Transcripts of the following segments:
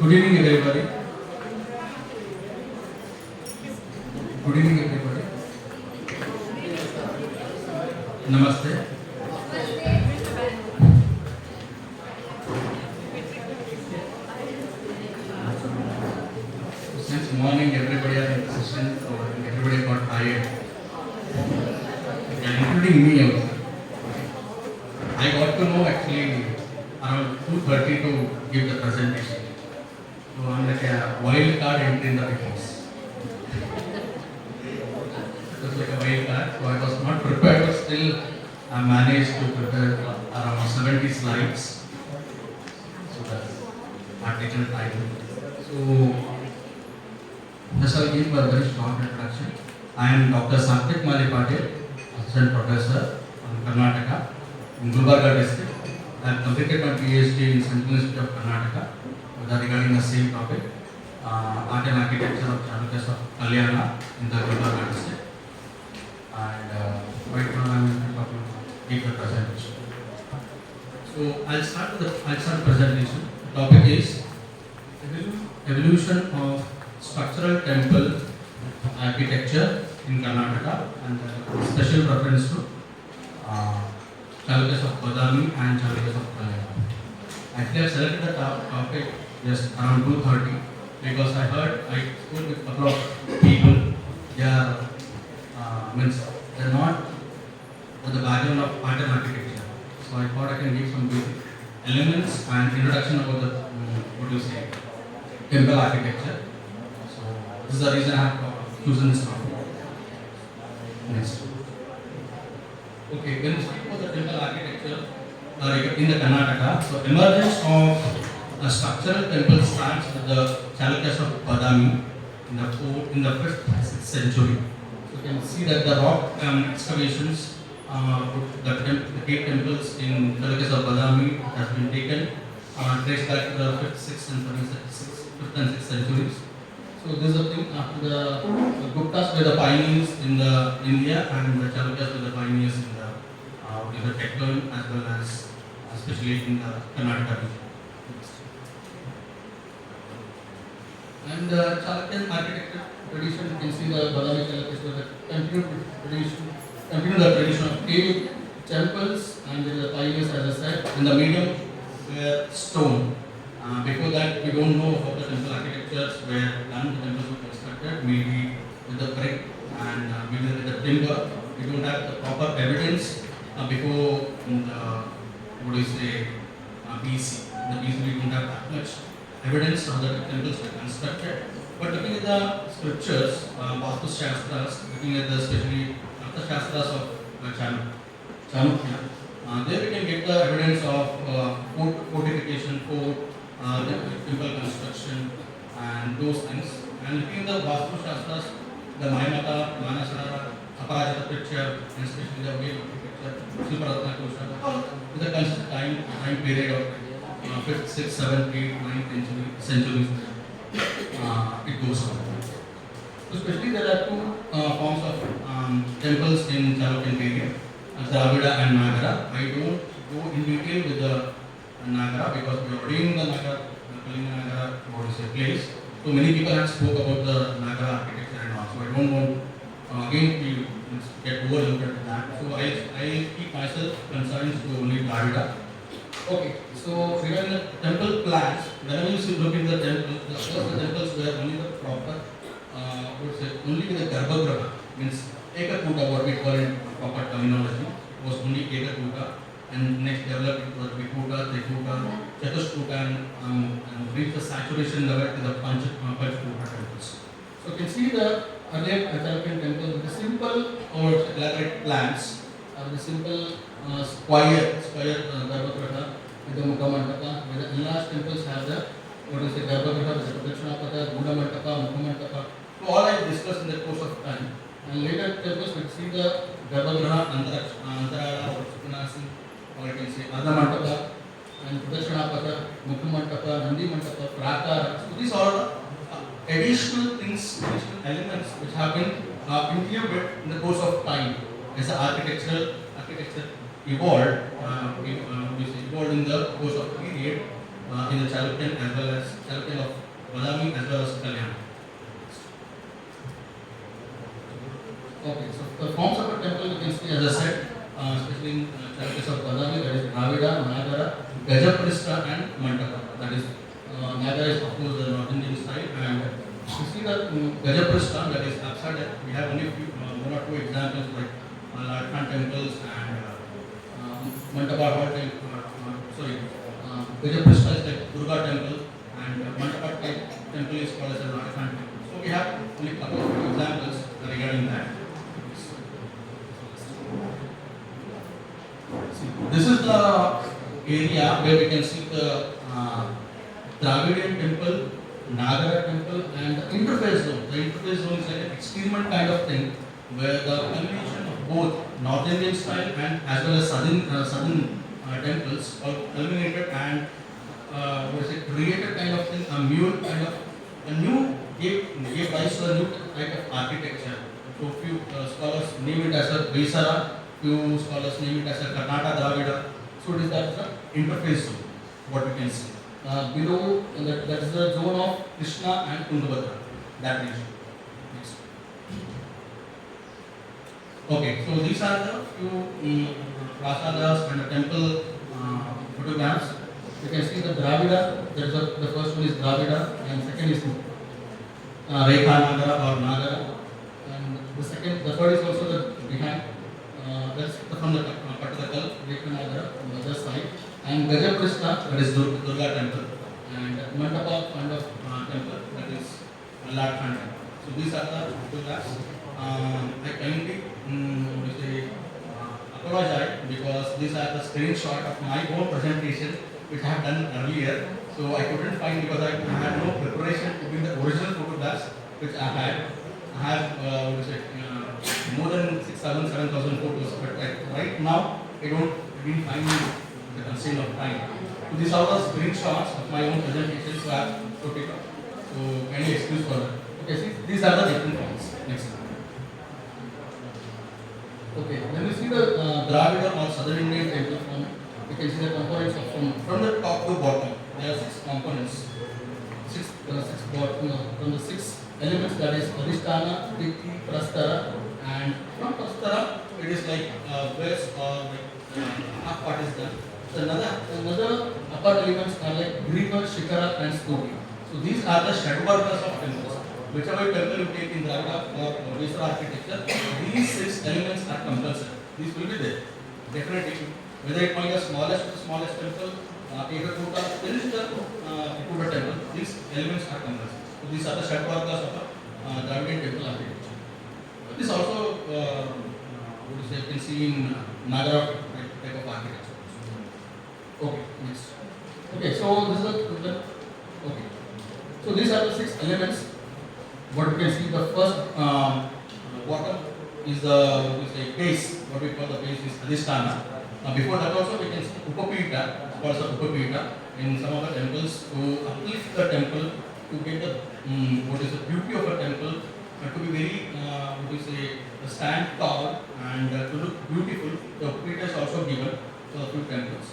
Good evening, everybody. Good evening, everybody. Namaste. Since morning, everybody are in the session, so everybody got tired, including me also. I got to know actually around 2:30 to give the presentation. So I'm like a wild card entry in the Big Boss. It was like a wild card, so I was not prepared, but still I managed to prepare around 70 slides. So that's not taken time. So just I'll give a very short introduction. I am Dr. Sanket Mali Patil, Assistant Professor from Karnataka in Gulbarga district. I have completed my PhD in Central Institute of Karnataka regarding the same topic, Art and Architecture of Chanukya of Kalyana in the Gulbarga district. And right now I am going to give the presentation. So I'll start the presentation. The topic is evolution of structural temple architecture in Karnataka, and special reference to Chalukyas of Badami and Chalukyas of Kalyana. Actually, I selected the topic just around 2:30 because I spoke with a couple of people. They are they're not with the background of pattern architecture. So I thought I can give some basic elements and introduction about the temple architecture. So this is the reason I have chosen this topic. Next. Okay, when we speak about the temple architecture in the Karnataka, so emergence of a structural temple starts with the Chalukyas of Badami in the 5th, 6th century. So you can see that the rock excavations, the cave temples in Chalukyas of Badami has been taken, traced back to the 5th, 6th and 6th centuries. So this is a thing after the Guptas were the pioneers in the India, and the Chalukyas were the pioneers in the Deccan as well as especially in the Karnataka region. And the Chalukyan architecture tradition, you can see the Badami Chalukyas were the continued the tradition of cave temples, and there are the pioneers, as I said, in the medium were stone. Before that, we don't know how the temple architectures were done, the temples were constructed, maybe with the brick and maybe with the timber. We don't have the proper evidence before BC. In the BC, we don't have that much evidence how the temples were constructed. But looking at the scriptures, Vastu Shastras, looking at the especially Artha Shastras of Chanukya, there we can get the evidence of fortification, the temple construction, and those things. And looking at the Vastu Shastras, the Mayamata, Manasara, Aparajita picture, and especially the way of picture, Silparatna Kosha, with the constant time period of 5th, 6th, 7th, 8th, 9th centuries, it goes on. So especially there are two forms of temples in Chalukyan period, Dravida and Nagara. I don't go in detail with the Nagara because we are already in the Nagara, Kalinga Nagara, place. So many people have spoke about the Nagara architecture and all. So I don't want again to get overlooked at that. So I keep myself concerned to only Dravida. Okay, so regarding the temple plans, whenever you look in the temple, the temples were only the proper, only with the Garbhagriha, means Ekakuta, what we call in proper terminology, was only Ekakuta, and next developed it was Vikuta, Trikuta, Chatushkuta, and reached the saturation level to the Panchkuta temples. So you can see the earlier Chalukyan temple with the simple or elaborate plans, the simple square Garbhagriha with the Mukha Mandapa, where the enlarged temples have the Garbhagriha, the Pradakshina Buddha Mandapa, Mukha Mandapa. So all I discussed in the course of time. And later temples we see the Garbhagriha, Antarara, Supanasi, or you can say Adha Mandapa, and Pradakshina Mukha Mandapa, Nandi Mandapa, Prakara. So these are the additional things, additional elements which have been included in the course of time as the architecture evolved, evolved in the course of period in the Chalukyan as well as Chalukyan of Badami as well as Kalyana. Okay, so the forms of a temple you can see, as I said, especially in Chalukyas of Badami, that is Dravida, Nagara, Gajapristha and Mandapa. That is Nagara is of course the North Indian style, and you see the Gajapristha, that is upside. We have only one or two examples like Latkan temples and Mandapa Hall temple. Gajapristha is like Durga temple, and Mandapa temple is called as a Latkan temple. So we have only a couple of examples regarding that. This is the area where we can see the Dravidian temple, Nagara temple, and the interface zone. The interface zone is like an experiment kind of thing where the combination of both North Indian style and as well as southern temples are culminated and created kind of thing, a new gave rise to a new type of architecture. So few scholars name it as a Vesara, few scholars name it as a Karnataka Dravida. So it is that the interface zone, what we can see. below, that is the zone of Krishna and Tungabhadra, that region. Next. Okay, so these are the few prasadas and the temple photographs. You can see the Dravida, the first one is Dravida, and second is Rekha Nagara or Nagara, and the third is also the behind, that's from the Pattakal, Rekha Nagara on the other side, and Gajaprishna, that is Durga temple, and Mandapa kind of temple, that is Lord Khanda. So these are the photographs. I kindly apologize because these are the screenshot of my own presentation which I have done earlier. So I couldn't find because I had no preparation to bring the original photographs which I had. I have more than 7,000 photos, but right now I didn't find the constraint of time. So these are the screenshots of my own presentation, so I have to take up. So any excuse for that. Okay, see, these are the different ones. Next one. Okay, when we see the Dravida or Southern Indian temple form, we can see the components of from the top to bottom. There are 6 components. From the 6 elements, that is Adhisthana, Dikti, Prastara, and from Prastara it is like west or like half part is done. So another upper elements are like Griha, Shikara, and Stuti. So these are the Shadvargas of temples. Whichever temple you take in Dravida or Vesara architecture, these 6 elements are compulsory. These will be there. Definitely. Whether it might be the smallest temple, Ekakuta, there is the Ekuta temple, these elements are compulsory. So these are the Shadvargas of Dravidian temple architecture. This also, you can see in Nagara type of architecture. Okay, next. Okay, so this is the okay. So these are the 6 elements. What you can see, the first bottom is the base. What we call the base is Adhisthana. Before that also we can see Upapita, called the Upapita in some of the temples to uplift the temple to get the beauty of a temple to be very stand tall and to look beautiful. The Upapita is also given to a few temples.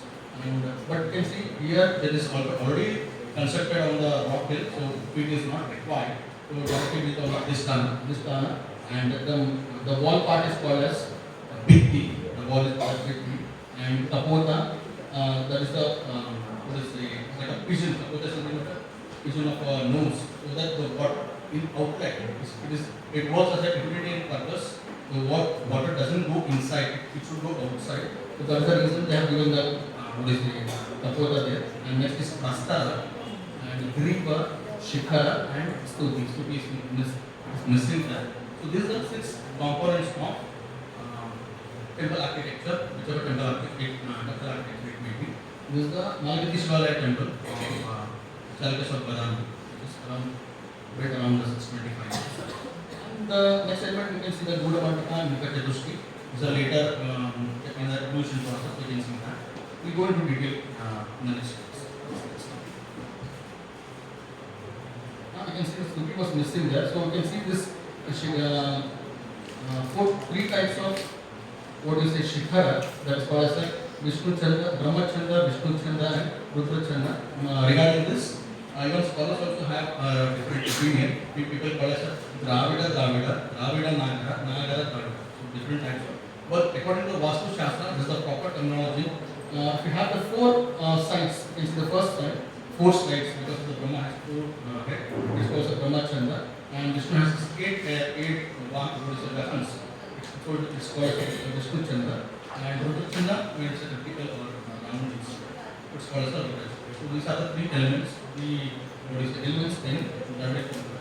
But you can see here there is already constructed on the rock hill, so Upapita is not required. So directly with Adhisthana, and the wall part is called as Bhitti. The wall is called Bhitti, and Tapota, that is like a pigeon. Tapota is something like a pigeon of a nose. So that the water in outlet, it works as a utilitarian purpose. The water doesn't go inside; it should go outside. So that's the reason they have given the Tapota there. And next is Prastara and Griha, Shikara, and Stuti. Stuti is missing there. So these are 6 components of temple architecture, whichever temple architecture it may be. This is the Nalagati Shivalaya temple of Chalakeshwar Badami, which is right around the 625. And the next element you can see the Gudamantaka and Mukha-Chatushki. These are later in the evolution process, you can see that. We will go into detail in the next class. You can see the Stuti was missing there, so you can see this 3 types of Shikhara, that is called as like Vishnu Chanda, Brahma Chanda, Vishnu Chanda, and Rudra Chanda. Regarding this, even scholars also have different opinion. People call it Dravida, Nagara, Dravida. So different types of. But according to Vastu Shastra, this is the proper terminology. If you have the 4 sides, you can see the first side, 4 slides, because the Brahma has 4 heads, which calls the Brahma Chanda, and Vishnu has 8 weapons. So it's called Vishnu Chanda, and Rudra Chanda means a typical or round piece. It's called as the Rudra. So these are the 3 elements, elements in Dravidic temple.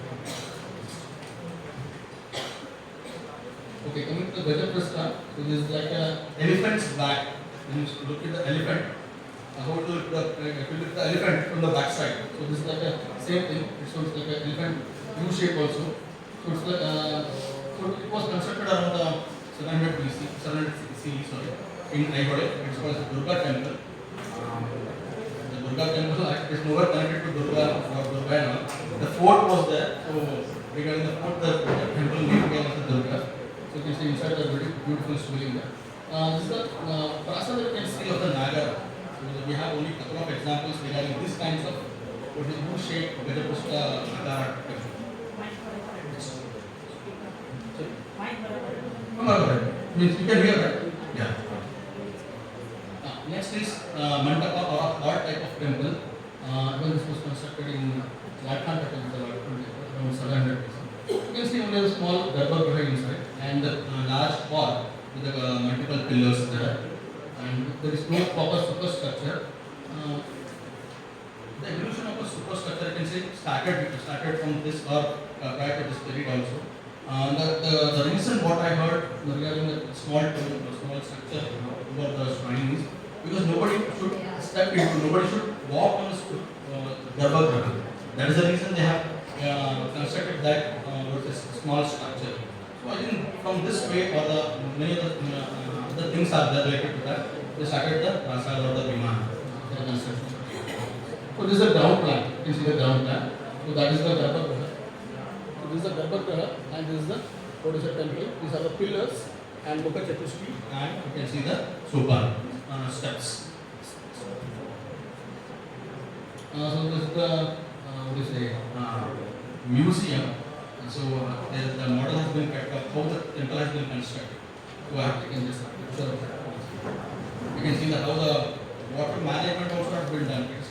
Okay, coming to the Gajaprastha, so this is like a elephant's back. When you look at the elephant, how to look at the elephant from the back side. So this is like a same thing. It shows like an elephant U shape also. So it's like so it was constructed around the 700 BC, 700 CE, sorry, in Aihole. It's called the Durga temple. The Durga temple is nowhere connected to Durga or Durga and all. The fort was there. So regarding the fort, the temple name came as the Durga. So you can see inside the beautiful Shivalinga. This is the prasad that you can see of the Nagara. we have only a couple of examples regarding these kinds of what is U-shaped Gajapushpa Akara architecture. Means you can hear that? Yeah. Next is Mandapa or a hall type of temple. When this was constructed in Latkanta temple around 700 BC. You can see only a small garbhagriha inside and a large hall with multiple pillars there. And there is no proper superstructure. The evolution of a superstructure, you can say, started from this or prior to this period also. The reason what I heard regarding the small structure about the shrine is because nobody should step into, nobody should walk on the garbhagriha. That is the reason they have constructed that with this small structure. So I think from this way or the many other things are there related to that. They started the Prasad or the Vimana. So this is the ground plan. You can see the ground plan. So that is the garbhagriha. So this is the garbhagriha and this is the temple. These are the pillars and Mukha Chatushki and you can see the sopan steps. So this is the museum. So the model has been kept up, how the temple has been constructed. So I have taken this picture of that. You can see that how the water management also has been done. It's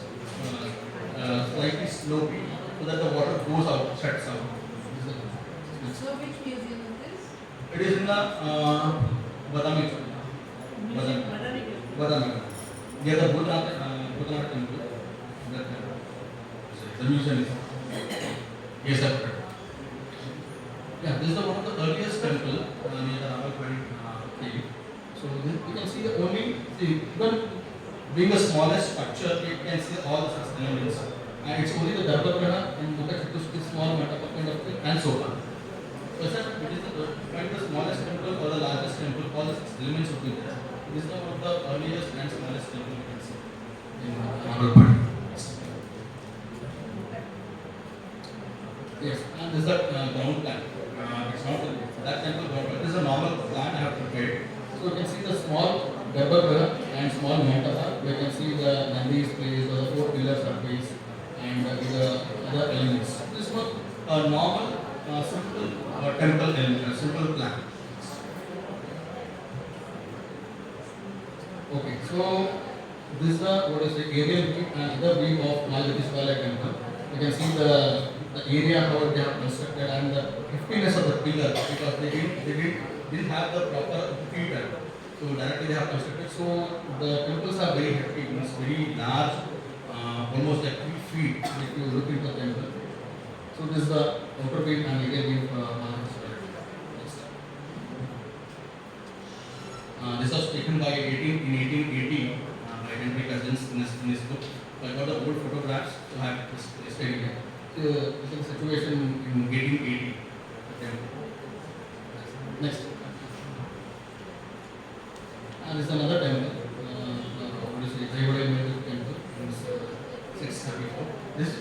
slightly slopey so that the water goes out, shuts out. So which museum is this? It is in the Badami. Near the Bhudranath temple. The museum is. Yes, sir. Yeah, this is one of the earliest temple near the Ravalpindi cave. So you can see the only, even being the smallest structure, you can see all the elements. And it's only the garbhagriha and Mukha Chatushki small mandapa kind of thing and sopan. So sir, it is the smallest temple or the largest temple, all the 6 elements would be there. This is one of the earliest and smallest temple you can see in Ravalpindi. Yes, and this is the ground plan. It's not that temple ground plan. This is a normal plan I have prepared. So you can see the small garbhagriha and small mandapa. You can see the Nandi is placed, or the 4 pillars are placed, and the other elements. This was a normal, simple temple element, simple plan. Okay, so this is the aerial view and the view of Malagatispalaya temple. You can see the area how they have constructed and the heftiness of the pillar because they didn't have the proper feeder. So directly they have constructed. So the temples are very hefty, means very large, almost like 3 feet if you look into the temple. So this is the outer view and aerial view of Malagatispalaya. This was taken by in 1880 by Henry Cousins in his book. So I got the old photographs to have this listed here. This is the situation in 1880. Next. And this is another temple. What is it? Jayavada temple. 634. This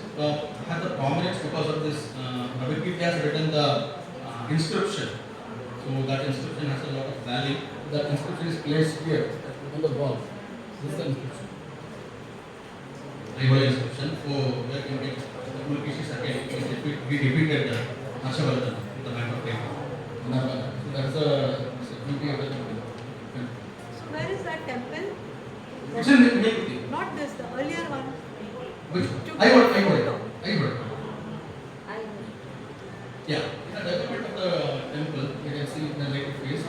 has a prominence because of this. Abhikiti has written the inscription. So that inscription has a lot of value. That inscription is placed here on the wall. This is the inscription. Jayavada inscription. So where can we? We repeated the Harshavardhan, the map of paper. So that's the beauty of the temple. Where is that temple? It's in Nilkuti. Not this, the earlier one. Which? I got it. Yeah, in the development of the temple, you can see in the later phase,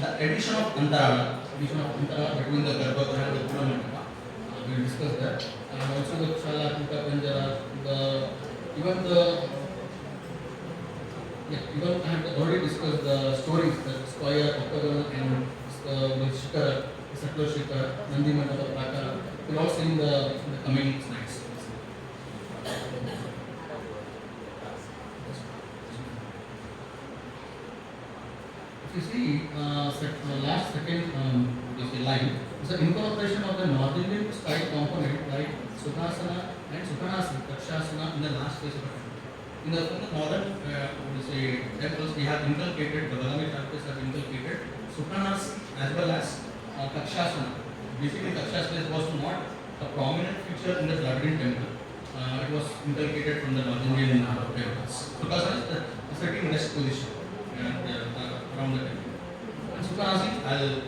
the addition of Antara between the Garbhagriha and the Pura Mandapa. We will discuss that. And also the Chala, Panjara, even I have already discussed the stories, the square, octagon, and the Shikara, the Sattva Shikara, Nandi Mandapa, Prakara. We'll all see in the coming slides. If you see, last second line is the incorporation of the North Indian style component like Sukhasana and Sukhanasana, Rakshasana in the last phase of the temple. In the northern temples, we have inculcated, the Badami chapters have inculcated Sukhanasana as well as Kakshasana. Basically, Kakshasana was not a prominent feature in the Dravidian temple. It was inculcated from the North Indian temples. Sukhasana is the sitting rest position and around the temple. And Sukhanasana,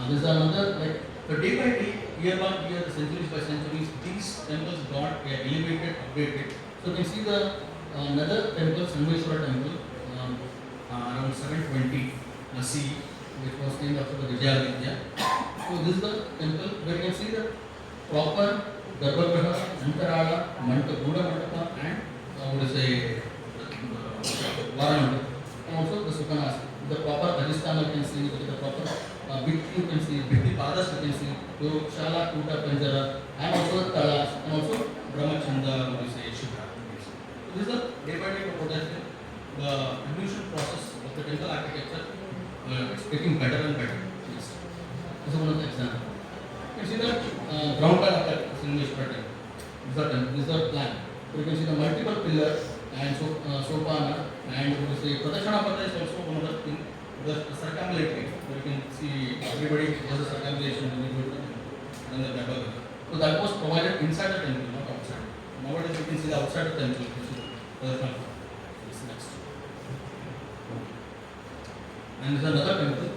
this is another, like, the day by day, year by year, the centuries by centuries, these temples got elevated, upgraded. So you can see the another temple, Sangameshwara temple, around 720 CE, which was named after the Vijayaditya. So this is the temple where you can see the proper Garbhagriha, Antarala, Buddha Mandapa, and what is a Varamandapa, and also the Sukhanasana. The proper Adhisthana you can see, the proper Bhitti you can see, Bhitti Padas you can see, Shala, Kuta, Panjara, and also the Talas, and also Brahmachanda, what is a Shikha. So this is the day by day progression. The evolution process of the temple architecture is getting better and better. Yes. This is one of the examples. You can see the ground plan of the Sangameshwara temple. This is the plan. So you can see the multiple pillars and sopana, and what is a Pradakshana Pada is also one of the things. The circumambulatory, where you can see everybody does a circumambulation when you go to the temple, and the Garbhagriha. So that was provided inside the temple, not outside. Nowadays you can see the outside the temple, which is Pradakshana Pada. Next. And this is another temple,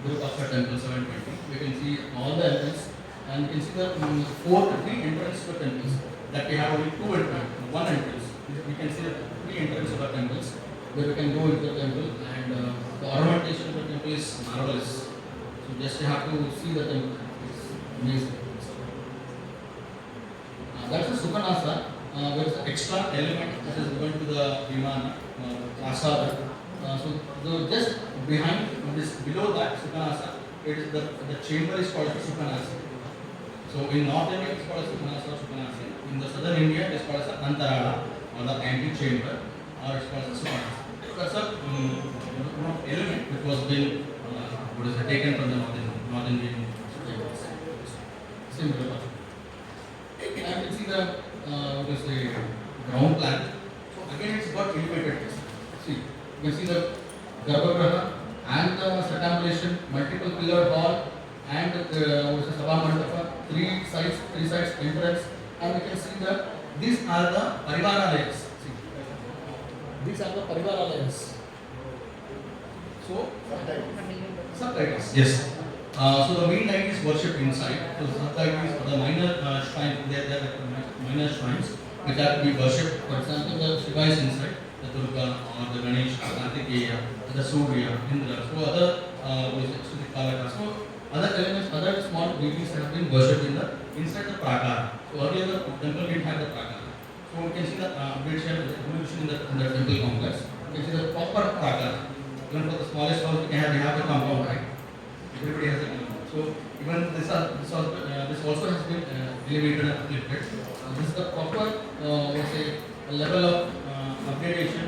Virupaksha temple 720. We can see all the entrances, and you can see the three entrances to the temples. That we have only two entrances, one entrance. We can see the three entrances of the temples, where we can go into the temple, and the ornamentation of the temple is marvelous. So just you have to see the temple. It's amazing. That's the Sukhanasana. There is an extra element that is given to the Vimana, Prasada. So just behind this, below that Sukhanasana, it is the chamber is called Sukhanasana. So in North India it is called Sukhanasana. In the southern India it is called Antarala, or the ante-chamber, or it is called Sukhanasana. That's a element which was been taken from the North Indian tables. Similar. And you can see the ground plan. So again it's got elevated. See, you can see the Garbhagriha and the circumambulation, multiple pillar hall, and Sabha Mandapa, three sides entrance, and we can see that these are the Parivaralaya. These are the Parivaralaya. So, subtitles. Yes. So the main deity is worshipped inside. So subtitles are the minor shrines. They are minor shrines which are to be worshipped. For example, the Shiva is inside, the Durga or the Ganesh, Kartikeya, the Surya, Indra. So other So other elements, other small deities have been worshipped inside the Prakara. So earlier the temple didn't have the Prakara. So we can see the evolution in the temple complex. You can see the proper Prakara. Even for the smallest house, we have the compound, right? Everybody has a compound. So even this also has been elevated and uplifted. This is the proper, level of upgradation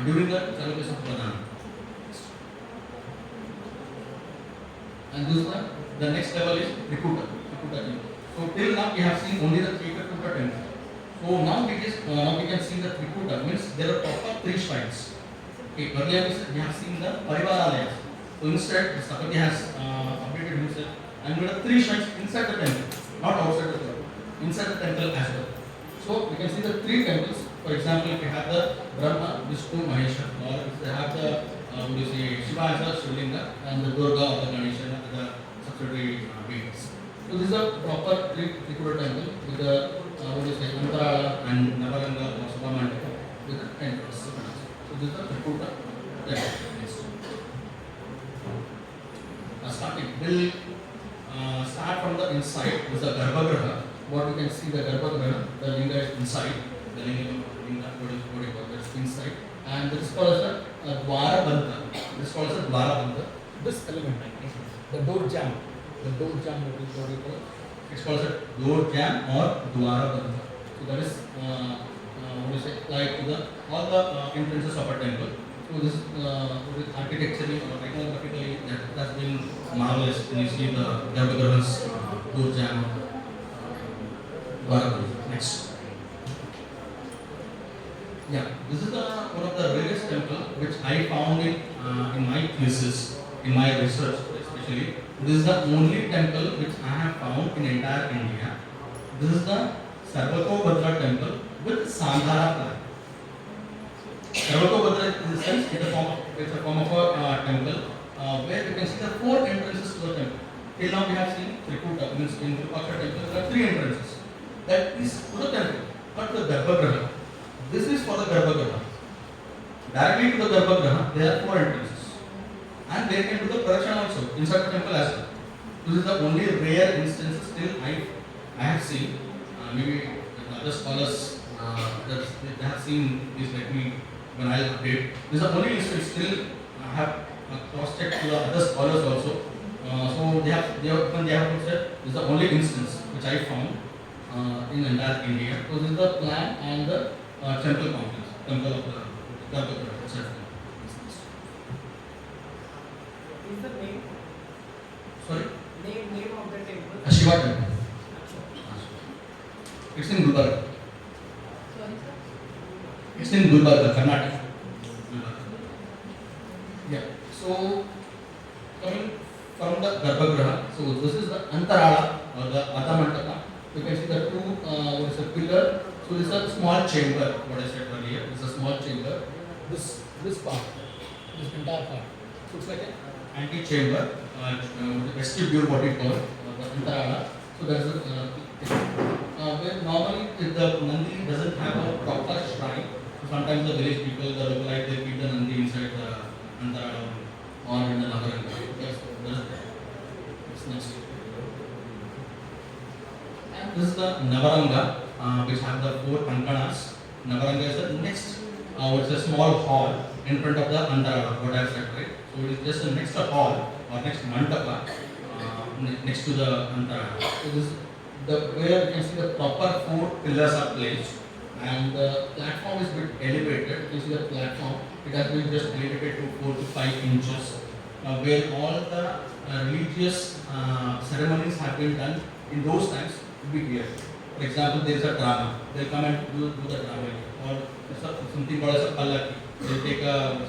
during the service of Pradhana. And this one, the next level is Trikuta temple. So till now we have seen only the Trikuta temple. So now we can see the Trikuta, means there are proper three shrines. Okay, earlier we have seen the Parivaralaya. So instead, Stapati has updated himself, and there are three shrines inside the temple, not outside the temple, inside the temple as well. So we can see the three temples. For example, if you have the Brahma, Vishnu, Mahesha, or if they have the Shiva as a Shivlinga, and the Durga or the Ganesha, the subsidiary beings. So this is a proper Trikuta temple with the Antarala and Navaranga or Sabha Mandapa with the temples. So this is the Trikuta temple. We'll start from the inside. This is the Garbhagriha. What we can see the Garbhagriha, the Linga is inside. The Linga, what do you call that's inside. And this is called as the Dwarabandha. This is called as the Dwarabandha. This element, the door jam. The door jam, what do you call it? It's called as a door jam or Dwarabandha. So that is like to the all the entrances of a temple. So this architecturally or iconographically that has been marvelous. When you see the Garbhagriha's door jam or Dwarabandha. Next. Yeah, this is one of the rarest temple which I found in my thesis, in my research, especially actually. This is the only temple which I have found in entire India. This is the Sarvatobhadra temple with Sandhara plan. Sarvatobhadra in the sense it's a form of a temple where you can see the four entrances to the temple. Till now we have seen Trikuta, means in Virupaksha temple there are three entrances. That is to the temple, not to the Garbhagriha. This is for the Garbhagriha. Directly to the Garbhagriha there are four entrances. And they can do the Pradakshina also inside the temple as well. This is the only rare instance still I have seen. Maybe other scholars that they have seen this like me when I update. This is the only instance still I have cross-checked to the other scholars also. So they have said this is the only instance which I found in entire India. So this is the plan and the temple complex, temple of the Garbhagriha, etc. Is the name Sorry? name of the temple? Shiva temple. It's in Gulbarga. Sorry, sir. It's in Gulbarga, Karnataka. Yeah. So coming from the Garbhagriha, so this is the Antarala or the Adhamantaka. You can see the two what is a pillar. So this is a small chamber. What I said earlier, this is a small chamber. This part, this entire part, looks like an ante-chamber, vestibule, what we call the Antarala. So there is where normally if the Nandi doesn't have a proper shrine, so sometimes the village people, the localite, they keep the Nandi inside the Antarala or in the Nagaranga. Yes, it's next. And this is the Navaranga, which have the four Ankanas. Navaranga is the next, it's a small hall in front of the Antarala, what I have said, right? So it is just the next hall or next mandapa next to the Antarala. So this the where you can see the proper four pillars are placed and the platform is a bit elevated. You can see the platform, it has been just elevated to 4 to 5 inches where all the religious ceremonies have been done in those times to be here. For example, there is a drama, they will come and do the drama or something called as a pallaki. They will take a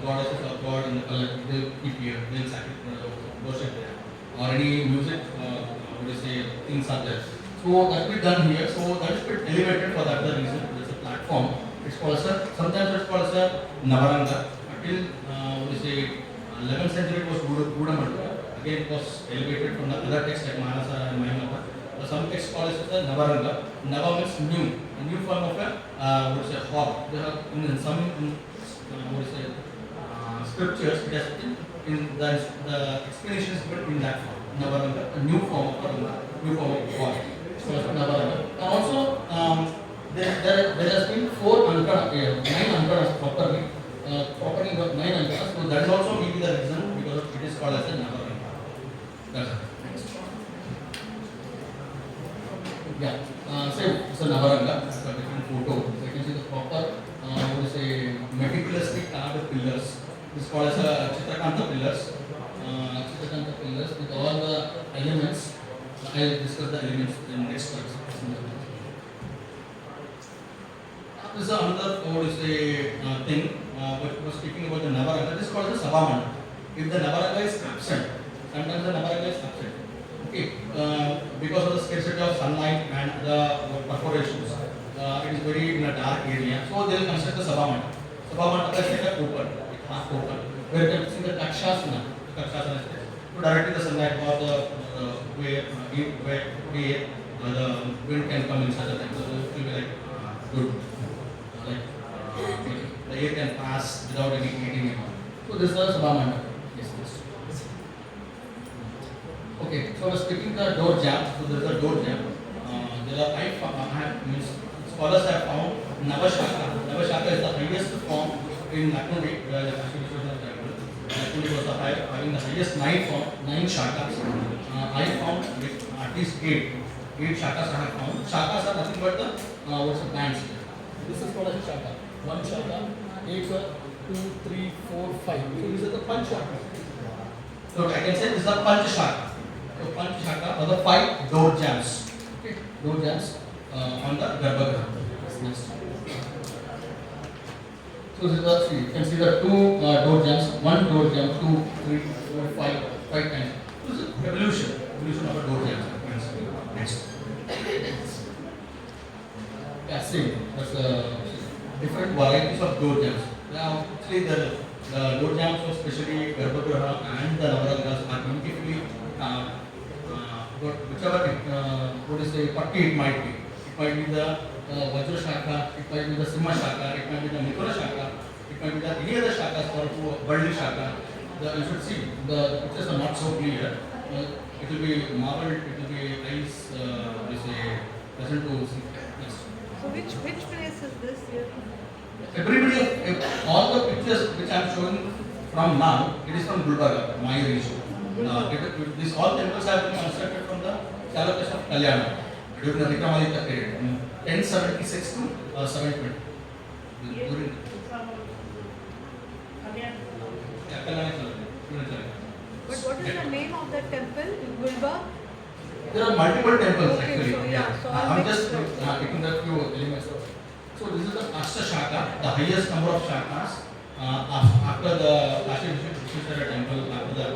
goddess or god in the pallaki, they will keep here, they will sacrifice, worship there. Or any music, things are there. So that will be done here. So that is bit elevated for that other reason. There is a platform. It's called sometimes it's called Navaranga. Until 11th century it was Gudamanda. Again it was elevated from the other texts like Manasa and Mahimata. Some texts call it Navaranga. Nava means new, a new form of a hall. There are in some scriptures it has been in the explanation is given in that form. Navaranga, a new form of hall. So Navaranga. And also there has been 9 ankaras properly 9 ankaras. So that is also maybe the reason because it is called as a Navaranga. That's it. Yeah. So Navaranga, it's a different photo. So you can see the proper meticulously carved pillars. This is called as a Chitrakanta pillars. Chitrakanta pillars with all the elements. I will discuss the elements in next class. This is another thing. What was speaking about the Navaranga. This is called the Sabhamana. If the Navaranga is absent, sometimes the Navaranga is absent. Okay, because of the scarcity of sunlight and the perforations, it is very in a dark area. So they will construct the Sabhamana. Sabhamana is like a open, half open, where you can see the Kakshasana. So directly the sunlight or the wind can come inside the temple. So it will be like good, the air can pass without any heating. So this is the Sabhamana. Yes. Okay, so we're speaking the door jam. So there is a door jam. There are scholars have found Navashaka. Navashaka is the highest form in Lakshmi, where the Kashi Vishwanath temple. Lakshmi was having the highest 9 shakas. I found at least 8 shakas I have found. Shakas are nothing but the bands. This is called as a shaka. 1 shaka, 8, 2, 3, 4, 5. So these are the Panch shakas. So I can say this is the Panch shaka. So Panch shaka are the 5 door jams. Okay, door jams on the Garbhagriha. Next. So this is you can see the 2 door jams, 1 door jam, 2, 3, 4, 5. quite kind. This is evolution of a door jam. Next. Yeah, same. That's different varieties of door jams. Now, actually, the door jams, especially Garbhagriha and the Navaratras, are beautifully whichever what is say patti it might be. It might be the Vajra Shaka, it might be the Simha Shaka, it might be the Mikura Shaka, it might be the any other Shakas or Valli Shaka. You should see the pictures are not so clear. It will be marbled, it will be nice, we say, pleasant to see. Next. So which place is this here? Everybody, all the pictures which I am showing from now, it is from Gulbarga, my region. These all temples have been constructed from the Chalukya of Kalyana during the Vikramaditya period, 1076 to 720. During Kalyana Chalukya. But what is the name of the temple? Gulba? There are multiple temples Okay, actually. so yeah, so I'm next just slide. picking the few elements. So this is the Ashta Shaka, the highest number of shakas after the Kashi Vishweshwara temple, after the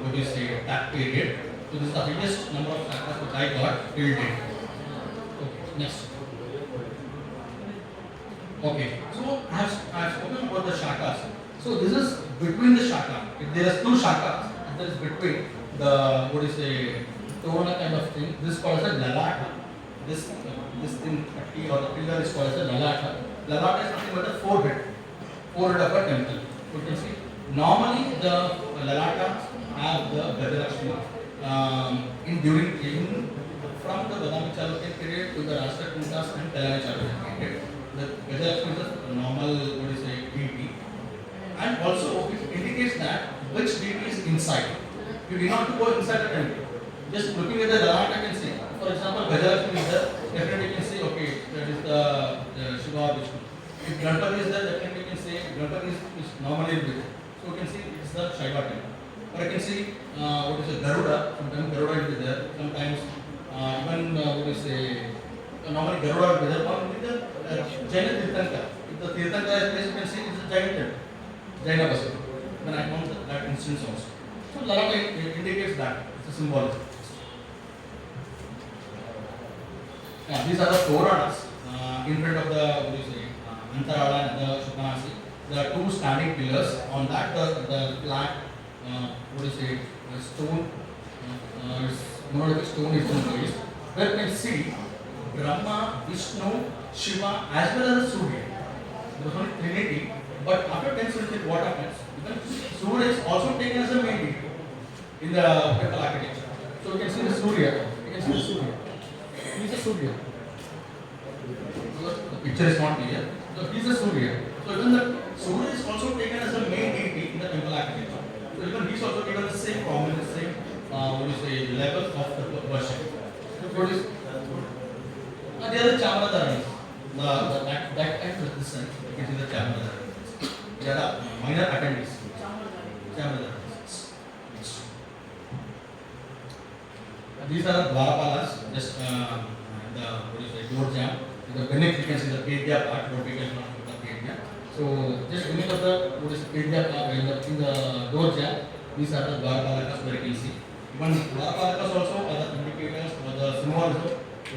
what do you say that period. So this is the highest number of shakas which I got till date. Okay, next. Okay, so I have spoken about the shakas. So this is between the shaka. If there is two shakas, if there is between the what do you say Torana kind of thing, this is called as a lalata. This thing or the pillar is called as a lalata. Lalata is nothing but the forehead of a temple. You can see normally the lalatas have the Gajalakshmi in from the Badami Chalukya period to the Rashtrakutas and Telangana Chalukya period. The Gajalakshmi is a normal what is a deity, and also it indicates that which deity is inside. You do not go inside the temple. Just looking at the lalata, you can see. For example, Gajalakshmi is there. Definitely you can see. Okay, that is the Shiva Vishnu. If Ganpati is there, definitely you can say Ganpati is normally with. So you can see it is the Shiva temple. Or you can see what is the Garuda. Sometimes Garuda will be there. Sometimes even what is say normally Garuda will be there. Or with the Jaina Tirthanka. If the Tirthanka is place, you can see it is a Jaina temple. Jaina Basura. Then I found that instance also. So lalata indicates that it's a symbolism. Yeah, these are the Toranas in front of the what do you say Antarala and the Shukranasi. There are two standing pillars. On that the flat what do you say stone monolithic stone is placed. Where you can see Brahma, Vishnu, Shiva as well as the Surya. There is only Trinity. But after 10th century, what happens? Surya is also taken as a main deity in the temple architecture. So you can see the Surya. You can see the Surya. He is a Surya. The picture is not clear. So he is a Surya. So even the Surya is also taken as a main deity in the temple architecture. So even he is also given the same prominence, same what do you say level of the worship. So what is? They are the Chamadharanis. That kind of distance, you can see the Chamadharanis. They are minor attendees. Chamadharanis. These are the Dwarapalas, just the what do you say door jam. The beneath you can see the Pedya part, but we can not put the Pedya. So just beneath of the what is Pedya part in the door jam, these are the Dwarapalakas where you can see. Even Dwarapalakas also are the indicators or the symbolism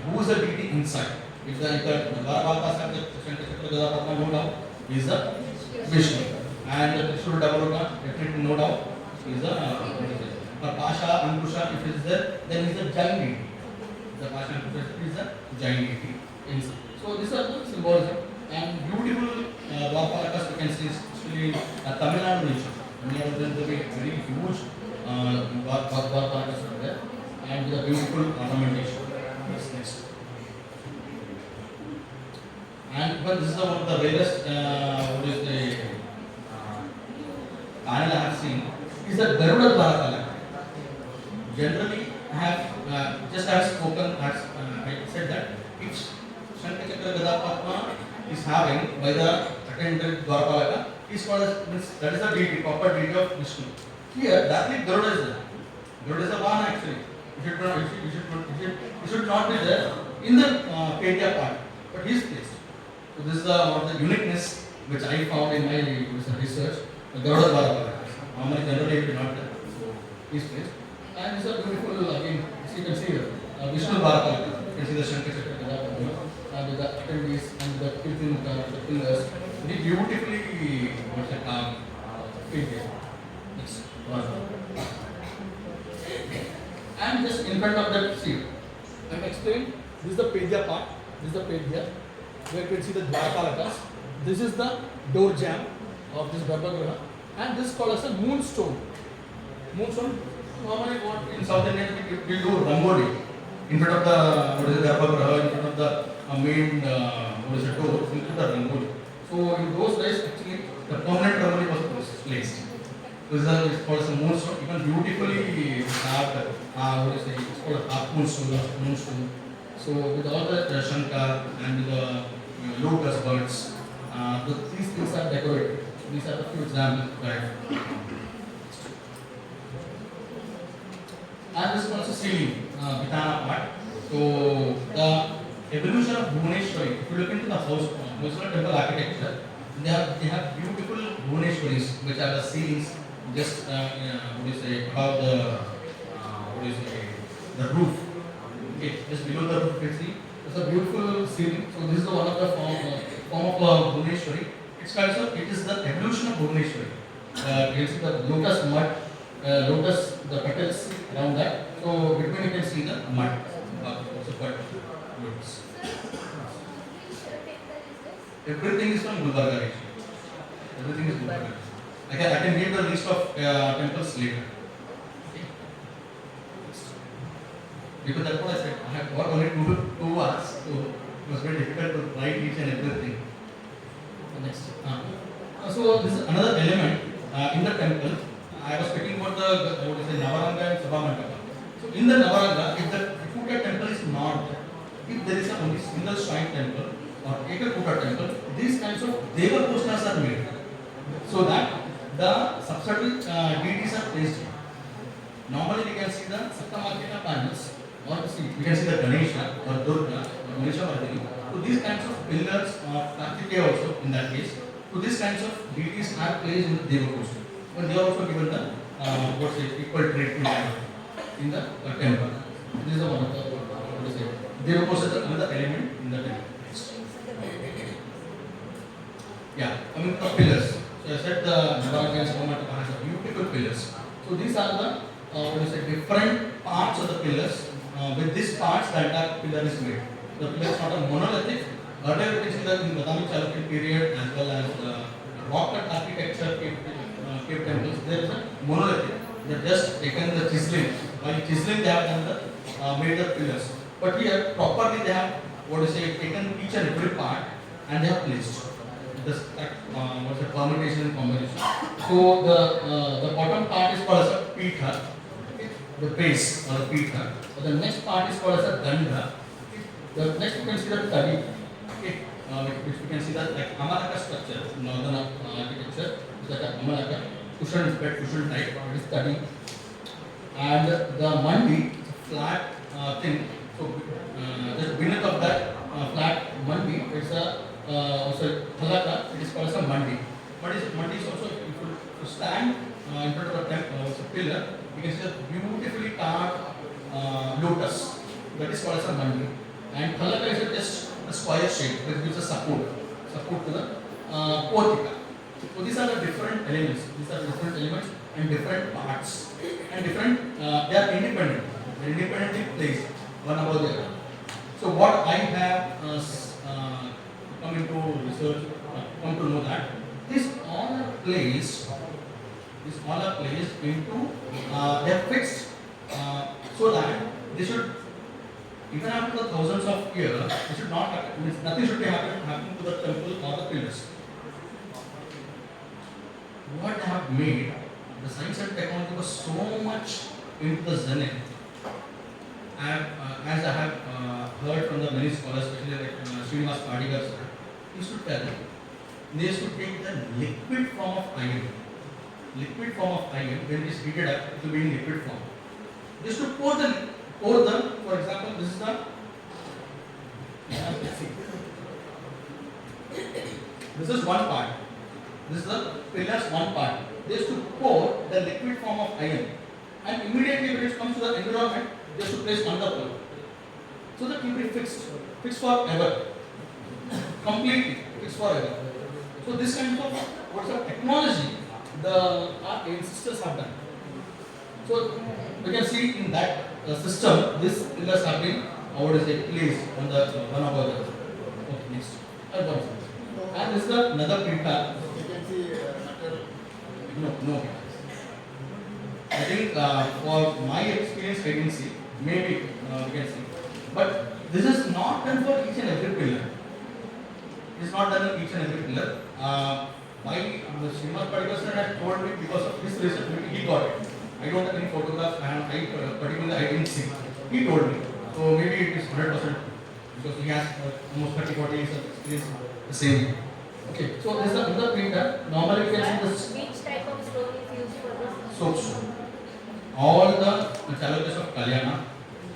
who is the deity inside. If the Dwarapalakas have the Shankara Gadapadma, no doubt, he is the Vishnu. And the Trishur Dabaruka, definitely no doubt, he is the Pasha, Ankusha, if it is there, then he is the Jain deity. The Pasha Ankusha is the Jain deity inside. So these are the symbolism and beautiful Dwarapalakas you can see especially Tamil Nadu region. Tamil Nadu is a very huge Dwarapalakas are there and with a beautiful ornamentation. Next. And but this is one of the rarest what is the panel I have seen is the Garuda Dwarapalaka. Generally I have just as spoken as I said that each Shankara Gadapadma is having by the attendant Dwarapalaka is called as that is the deity, proper deity of Vishnu. Here directly Garuda is there. Garuda is the one actually. It should not be there in the Pedya part, but he is placed. So this is one of the uniqueness which I found in my research. The Garuda Dwarapalaka. Normally generally it is not there. So is placed. And it's a beautiful, again, as you can see here, Vishnu Bharata, you can see the Shankar Chakra with the attendees and the pillars, very beautifully what's the painted. Next one. And just in front of that seat, I'm explaining, this is the Pedya part, this is the Pedya, where you can see the Dwarkalakas. This is the door jamb of this Garbhagriha, and this is called as a moonstone. Moonstone, normally what in South India we do rangoli in front of the what is the Garbhagriha, in front of the main what is the door, in front of the rangoli. So in those days actually the permanent rangoli was placed. This is called as a moonstone, even beautifully carved. What is it? It's called a half moonstone. Moonstone. So with all the shankar and the lotus birds, these things are decorated. These are the few examples. Right. And this is also ceiling, Vitana part. So the evolution of Bhuvaneshwari, if you look into the house, Muslim temple architecture, they have beautiful Bhuvaneshwaris, which are the ceilings just what do you say above the what do you say the roof. Okay, just below the roof you can see it's a beautiful ceiling. So this is the one of the form of Bhuvaneshwari. It's also it is the evolution of Bhuvaneshwari. You can see the lotus mud, lotus the petals around that. So between you can see the mud. So what lotus. Everything is from Gulbarga region. Everything is Gulbarga. I can give the list of temples later. Okay. Because that's what I said. I have got only 2 hours, so it was very difficult to write each and everything. Next. So this is another element in the temple. I was speaking about the what is the Navaranga and Sabha Mandapa. So in the Navaranga, if the Kuta temple is not there, if there is a only single shrine temple or Ekakuta temple, these kinds of Deva Koshnas are made so that the subsidiary deities are placed. Normally we can see the Saptamakina panels, or we can see the Ganesha or Durga or Ganesha Vardhini. So these kinds of pillars or Kartikeya also in that case. So these kinds of deities are placed in the Deva Kosha. But they are also given the equal treatment in the temple. This is one of the what is it? Deva Kosha is another element in the temple. Yeah, coming to the pillars. So I said the Navaranga and Sabha has a beautiful pillars. So these are the different parts of the pillars. With these parts, the entire pillar is made. The pillar is not a monolithic. Earlier you can see that in Badami Chalukya period as well as rock cut architecture cave temples, there is a monolithic. They have just taken the chiseling. By chiseling they have done the made the pillars. But here properly they have taken each and every part and they have placed. This what's the permutation and combination. So the bottom part is called as a pitha, the base or the pitha. The next part is called as a danda. The next you can see the tadi, which we can see that like Amalaka structure, northern architecture, is like a Amalaka cushion bed, cushion type. It is tadi, and the mandi, flat thing. So the beneath of that flat mandi, it's a also Thalaka, it is called as a mandi. Mandi is also, if you stand in front of a pillar, you can see a beautifully carved lotus. That is called as a mandi. And Thalaka is just a square shape which gives a support to the portica. So these are the different elements. These are the different elements and different parts. And different, they are independent. They are independently placed one above the other. So what I have come into research, come to know that these all are placed into, they are fixed so that they should, even after the thousands of years, it should not happen, nothing should be happening to the temple or the pillars. What they have made, the science and technology was so much into the zenith. As I have heard from the many scholars, especially like Srinivas Padigar sir, he used to tell them, they used to take the liquid form of iron. Liquid form of iron, when it is heated up, it will be in liquid form. They used to pour the, for example, this is the, this is one part. This is the pillar's one part. They used to pour the liquid form of iron and immediately when it comes to the environment, they have to place another pillar. So that will be fixed forever, completely fixed forever. So this kind of what's the technology our ancestors have done. So we can see in that system, this pillars have been placed on the one above the other. Okay, next. And this is another pillar. You can see metal. No. I think for my experience, I can see, maybe we can see. But this is not done for each and every pillar. It is not done in each and every pillar. My Srimad Padikar had told me because of this reason, he got it. I don't have any photographs and particularly I didn't see. He told me. So maybe it is 100% because he has almost 30-40 years of experience. The same. Okay, so this is another printer. Normally we can see this Which type of stone is used for this? soapstone. All the Chalukyas of Kalyana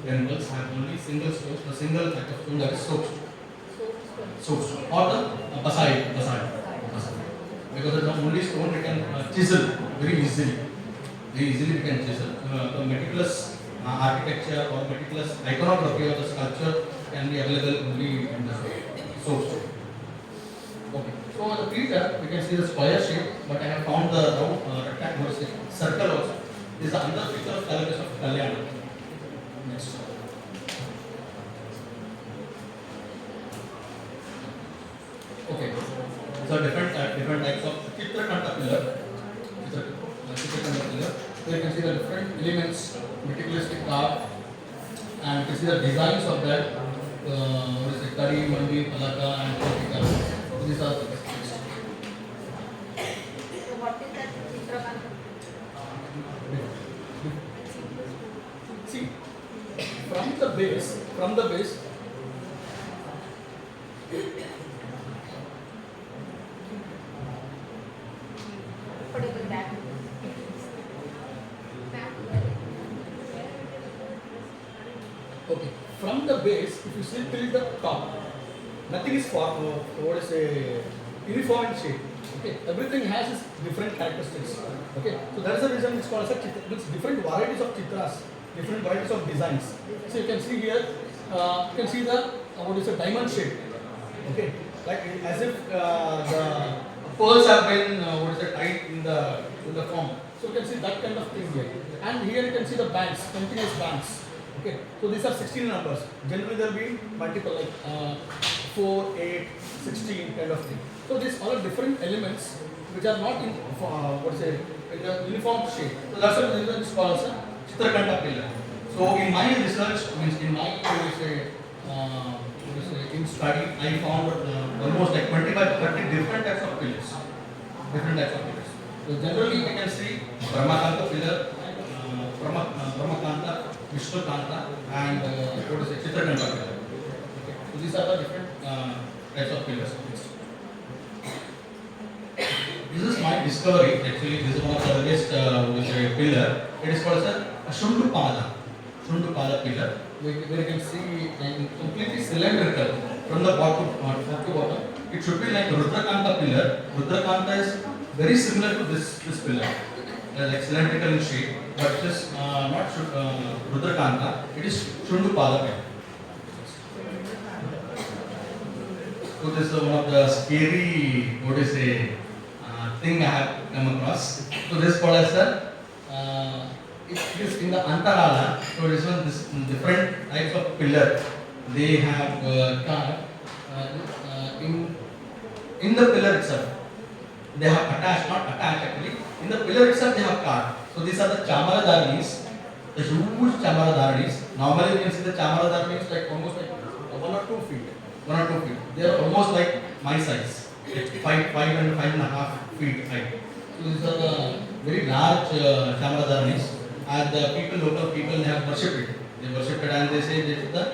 temples have only single stone, the single type of stone that is soapstone. Soapstone. Or the basalt. Because it's the only stone we can chisel very easily. Very easily we can chisel. The meticulous architecture or meticulous iconography of the sculpture can be available only in the soapstone. Okay. So the printer, we can see the square shape, but I have found the round rectangular circle also. This is another picture of Chalukyas of Kalyana. Next. Okay. So different types of Chitrakanta pillar. Chitrakanta pillar. So you can see the different elements, meticulously carved, and you can see the designs of that. What is it? Kari, Mandi, Palaka, and Portica. So these are the things. So what is that Chitrakanta? See, from the base, What is that? okay, from the base, if you see till the top, nothing is uniform in shape. Okay, everything has its different characteristics. Okay, so that is the reason it's called as a chitra. Means different varieties of chitras, different varieties of designs. So you can see here, you can see the diamond shape. Okay, like as if the pearls have been tied in the form. So you can see that kind of thing here. And here you can see the bands, continuous bands. Okay, so these are 16 numbers. Generally there will be multiple like 4, 8, 16 kind of thing. So these all are different elements which are not in in the uniform shape. So that's what is called as a Chitrakanta pillar. So in my research, means in my in study, I found almost like 25 to 30 different types of pillars. Different types of pillars. So generally we can see Brahmakanta pillar, Brahmakanta, Vishnukanta, and Chitrakanta pillar. Okay. So these are the different types of pillars. This is my discovery. Actually, this is one of the earliest pillar. It is called a Shundupada pillar. Where you can see completely cylindrical from the bottom to bottom. It should be like Rudrakanta pillar. Rudrakanta is very similar to this pillar, like cylindrical in shape, but it is not Rudrakanta. It is Shundupada pillar. So this is one of the scary, thing I have come across. So this is called as it is in the Antarala. So this one, this different types of pillar they have carved in the pillar itself. They have attached, not attached actually. In the pillar itself they have carved. So these are the Chamaradaris, the huge Chamaradaris. Normally you can see the Chamaradaris like almost like 1 or 2 feet. 1 or 2 feet. They are almost like my size, 5 and 5.5 feet height. So these are the very large Chamaradaris. And the local people, they have worshipped it. They worship it and they say this is the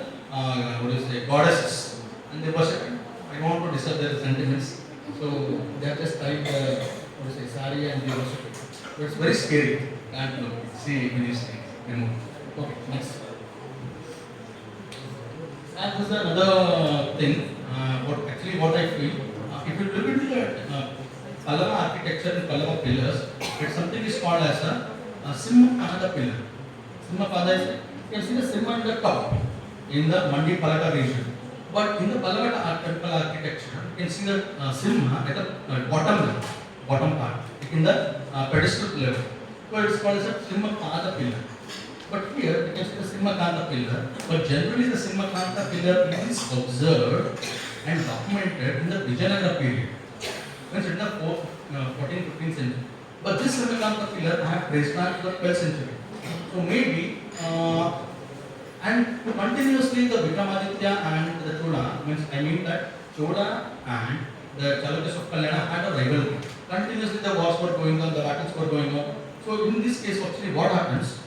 goddesses. And they worship it. I don't want to disturb their sentiments. So they have just tied sari and they worship it. So it's very scary. Can't look. See when you see remove. Okay, next. And this is another thing. What I feel, if you look into the Pallava architecture and Pallava pillars, it's something is called as a Simhapada pillar. Simhapada is, you can see the Simha in the top in the Mandi Palaka region. But in the Palaka temple architecture, you can see the Simha at the bottom level, bottom part, in the pedestal level. So it's called as a Simhapada pillar. But here you can see the Simhakanta pillar. But generally the Simhakanta pillar is observed and documented in the Vijayanagara period. It's in the 14th, 15th century. But this Simhakanta pillar I have traced back to the 12th century. So maybe and continuously the Vikramaditya and the Chola, I mean that Chola and the Chalukyas of Kalyana had a rivalry. Continuously the wars were going on, the battles were going on. So in this case actually what happens?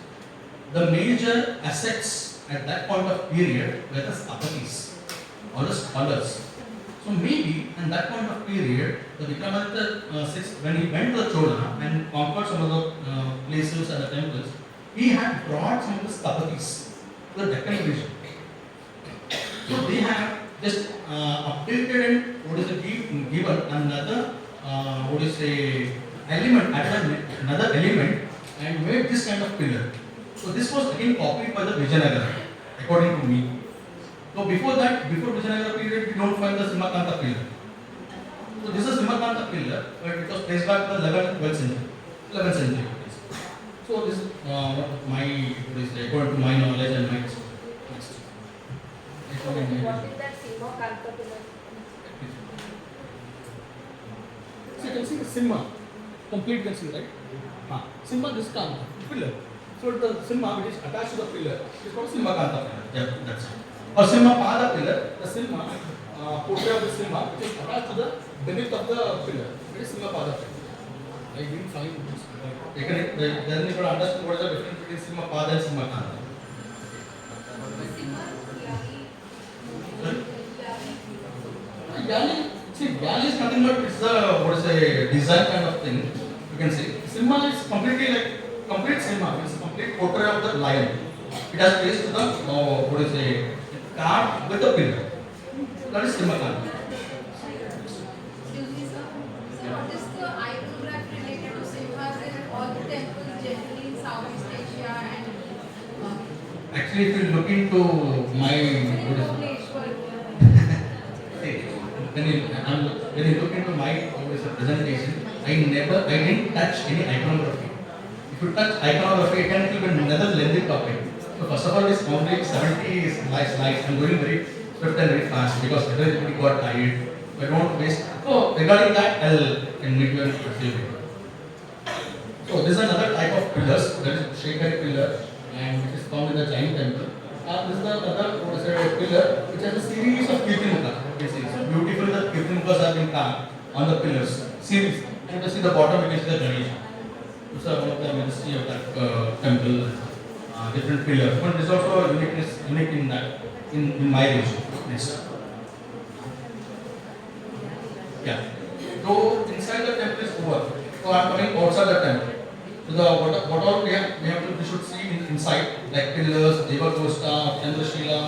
The major assets at that point of period were the Stapatis or the scholars. So maybe in that point of period, the Vikramaditya when he went to the Chola and conquered some of the places and the temples, he had brought some of the Stapatis to the Deccan region. So they have just updated and what is it, given another element, added another element and made this kind of pillar. So this was again copied by the Vijayanagara, according to me. So before that, before Vijayanagara period, we don't find the Simhakanta pillar. So this is Simhakanta pillar, but it was placed back to the 11th, 12th century. 11th century. So this is my, according to my knowledge and my experience. What is that Simhakanta pillar? So you can see the Simha, complete you can see, right? Simha, this Kanta, pillar. So the Simha which is attached to the pillar is called Simhakanta pillar. Yeah, that's it. Or Simhapada pillar, the Simha, portrait of the Simha which is attached to the beneath of the pillar. It is Simhapada pillar. I didn't find this. Then you can understand what is the difference between Simhapada and Simhakanta. Yali, see, Yali is nothing but it's a design kind of thing. You can see Simha is completely like complete Simha, it's a complete portrait of the lion. It has placed to the card with the pillar. That is Simhakanta. Excuse me, sir. So what is the iconography related to Simhas in all the temples generally in Southeast Asia and Actually, if you look into my Bhubaneswar? when you look into my presentation, I didn't touch any iconography. If you touch iconography, it will be another lengthy topic. So first of all, this only 70 slides. I'm going very swift and very fast because everybody got tired. So I don't waste. So regarding that, I'll meet you and perceive it. So this is another type of pillars. That is Shekhari pillar, and which is found in the Jain temple. This is the other pillar which has a series of kirtimukhas. So beautifully the kirtimukhas have been carved on the pillars. Series. And you can see the bottom, you can see the Ganesha. This is one of the ministry of that temple. Different pillars. But this is also unique in that in my region. Next. Yeah. So inside the temple is over. So I am coming outside the temple. So the what all we should see inside, like pillars, Devagosta, Chandrashila,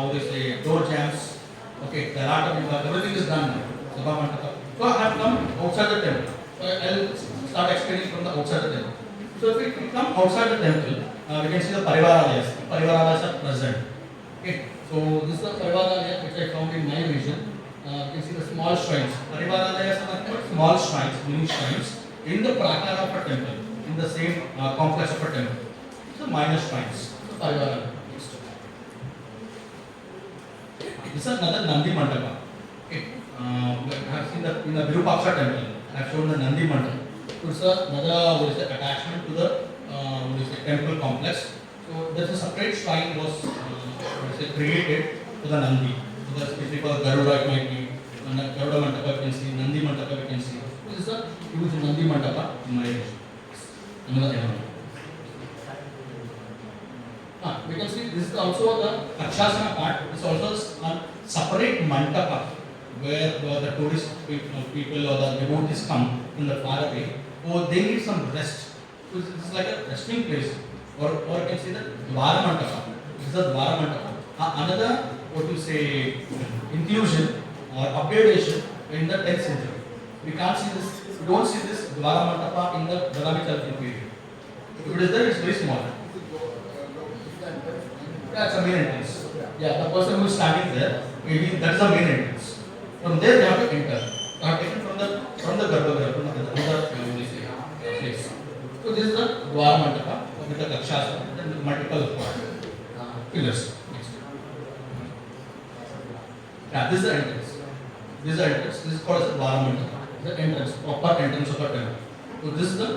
what is the door jambs, okay, the Rata Vibha, everything is done now. Sabha Mandapa. So I have come outside the temple. So I'll start explaining from the outside the temple. So if we come outside the temple, we can see the Parivaralayas. Parivaralayas are present. Okay. So this is the Parivaralaya which I found in my region. You can see the small shrines. Parivaralayas are nothing but small shrines, mini shrines in the prakara of a temple, in the same complex of a temple. So minor shrines. So Parivaralaya. This is another Nandi Mandapa. Okay. I have seen that in the Virupaksha temple. I have shown the Nandi Mandapa. So it's another attachment to the temple complex. So there's a separate shrine was created to the Nandi. So that's basically called Garuda, it might be Garuda Mandapa, you can see, Nandi Mandapa, you can see. This is a huge Nandi Mandapa in my region. Another element. We can see this is also the Akshasana part. This is also a separate mandapa where the tourist people or the devotees come in the far away. So they need some rest. So this is like a resting place. Or you can see the Dwara Mandapa. This is the Dwara Mandapa. Another, what you say, inclusion or upgradation in the 10th century. We can't see this, we don't see this Dwara Mandapa in the Badami Chalki period. If it is there, it's very small. That's a main entrance. Yeah, the person who is standing there, maybe that's the main entrance. From there they have to enter. They have taken from the Garbhagriha, from the place. So this is the Dwar Mandapa with the Kakshas and multiple pillars. Next. Yeah, this is the entrance. This is the entrance. This is called as the Dwar Mandapa. The entrance, proper entrance of the temple. So this is the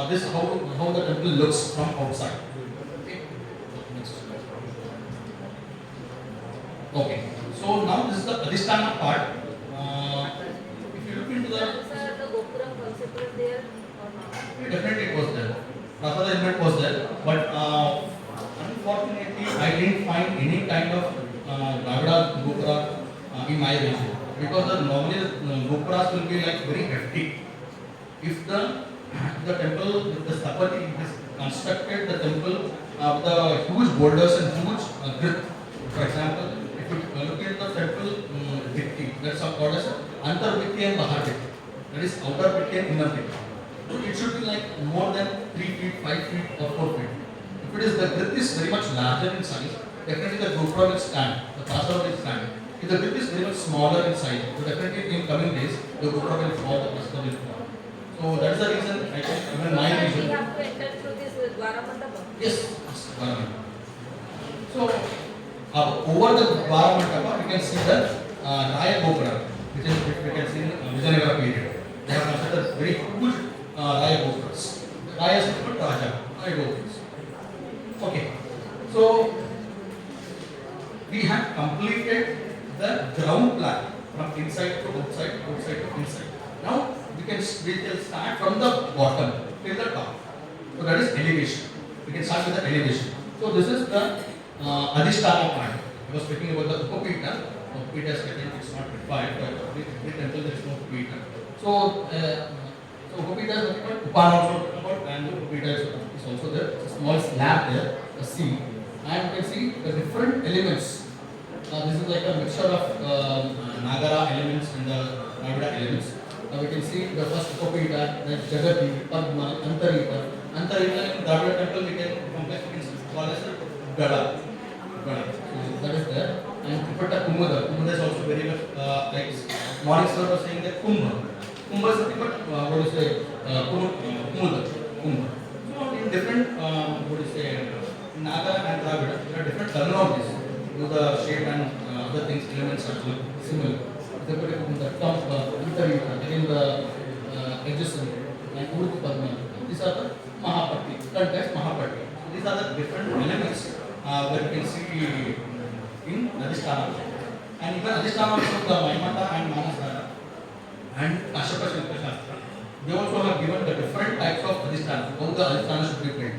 this is how the temple looks from outside. Okay. Next. Okay. So now this is the Adhisthana part. If you look into the Sir, the Gopuram concept was there or not? definitely it was there. Prasada element was there, but unfortunately I didn't find any kind of Dravida Gopura in my region because normally the Gopuras will be like very hefty. If the temple, if the Stapati has constructed the temple with the huge boulders and huge grit, for example, if you look at the temple Vitti, that's called as Antar Vitti and Bahar Vitti. That is outer Vitti and inner Vitti. So it should be like more than 3 feet, 5 feet or 4 feet. If it is the grit is very much larger in size, definitely the Gopura will stand, the Prasada will stand. If the grit is very much smaller in size, so definitely in coming days the Gopura will fall, the Prasada will fall. So that's the reason I think even my Sir, region. we have to enter through this Dwara Mandapa. Yes, yes, Dwaramandapa. So over the Dwaramandapa we can see the Raya Gopura, which we can see in Vijayanagara period. They have constructed very huge Raya Gopuras. Raya is called Raja, Raya Gopuras. Okay, so we have completed the ground plan from inside to outside, outside to inside. Now we can start from the bottom till the top. So that is elevation. We can start with the elevation. So this is the Adhisthana part. I was speaking about the Upapita. Upapita is getting it's not required. But temple there is no Upapita. So Upapita is nothing but Upana also about and Upapita is also there. It's a small slab there, a sea. And you can see the different elements. This is like a mixture of Nagara elements and the Dravida elements. We can see the first Upapita, then Jagati, Padma, Antarita. Antarita in Dravida temple we can call as Gada. Gada. So that is there. And Tripata Kumuda. Kumuda is also very much like morning sir was saying that Kumbha. Kumbha is nothing but what do you say? Kumuda. Kumbha. So in different what do you say? Naga and Dravida, there are different terminologies. The shape and other things, elements are similar. The top, Antarita, again the adjacent, and Urdu Padma. These are the Mahapatti, context Mahapatti. So these are the different elements that you can see in Adhisthana. And even Adhisthana also the Maimata and Manasara and Kashyapa Shilpa Shastra. They also have given the different types of Adhisthana, how the Adhisthana should be built.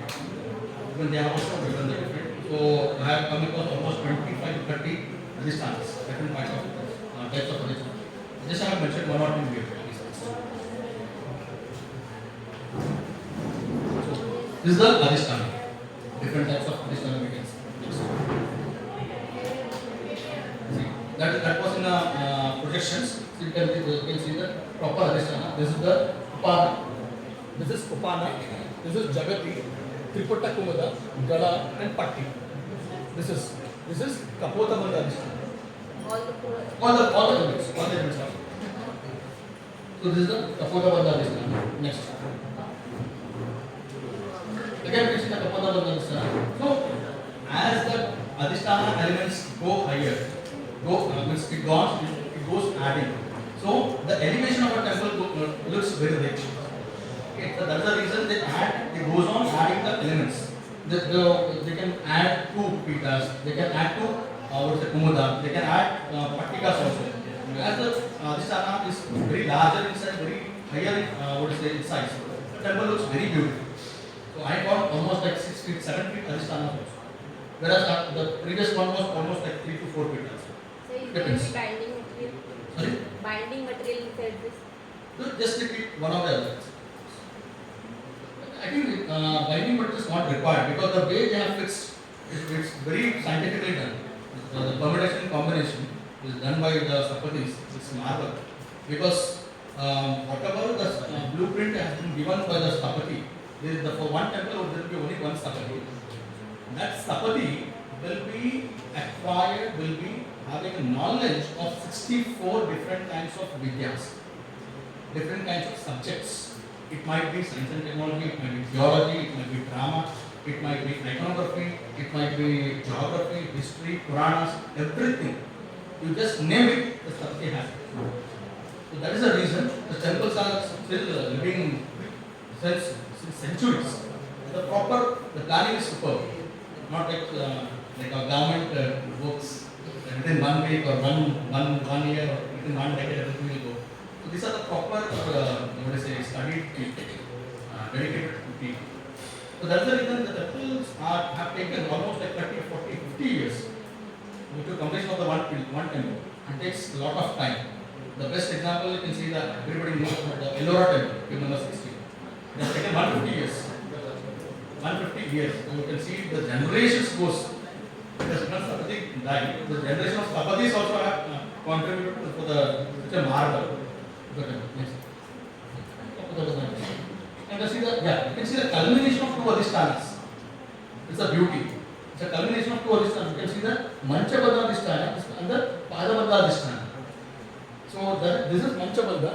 Even they have also given the different. So I have come across almost 25 to 30 Adhisthanas, different types of Adhisthana. Just I have mentioned one or two here. So this is the Adhisthana. Different types of Adhisthana we can see. That was in the projections. So you can see the proper Adhisthana. This is the Upana. This is Upana. This is Jagati, Triputta Kumada, Gada and Patti. This is Kapota Bandha Adhisthana. All the elements. So this is the Kapota Bandha Adhisthana. Next. Again we see the Kapota Bandha Adhisthana. So as the Adhisthana elements go higher, it goes adding. So the elevation of a temple looks very rich. Okay, so that's the reason it goes on adding the elements. They can add two pitas, they can add two Kumuda, they can add Pattikas also. As the Adhisthana is very larger in size, very higher in size, the temple looks very beautiful. So I got almost like 6 feet, 7 feet Adhisthana also. Whereas the previous one was almost like 3 to 4 feet also. So is there Depends. any binding material? Sorry? Binding material inside this? So just repeat one of the others. I think binding material is not required because the way they have fixed it's very scientifically done. The permutation combination is done by the Sapatis, it's marvel. Because whatever the blueprint has been given by the Sapati, For one temple there will be only one stapati. That stapati will be acquired, will be having a knowledge of 64 different kinds of vidyas, different kinds of subjects. It might be science and technology, it might be theology, it might be drama, it might be iconography, it might be geography, history, Puranas, everything. You just name it, the stapati has it. So that is the reason the temples are still living since centuries. The planning is superb. Not like our government works within 1 week or one year or within 1 decade everything will go. So these are the proper, studied people, dedicated people. So that's the reason the temples have taken almost like 30, 40, 50 years to completion of the one temple. It takes a lot of time. The best example you can see that everybody knows about the Ellora temple, in number 60. It has taken 150 years. 150 years. So you can see the generations goes. Because once Stapati died, the generation of Stapatis also have contributed to the such a marvel. Yes. And you can see the culmination of two Adhishtanas. It's a beauty. It's a culmination of two Adhishtanas. You can see the Manchabandha Adhisthana and the Padabandha Adhisthana. So this is Manchabandha,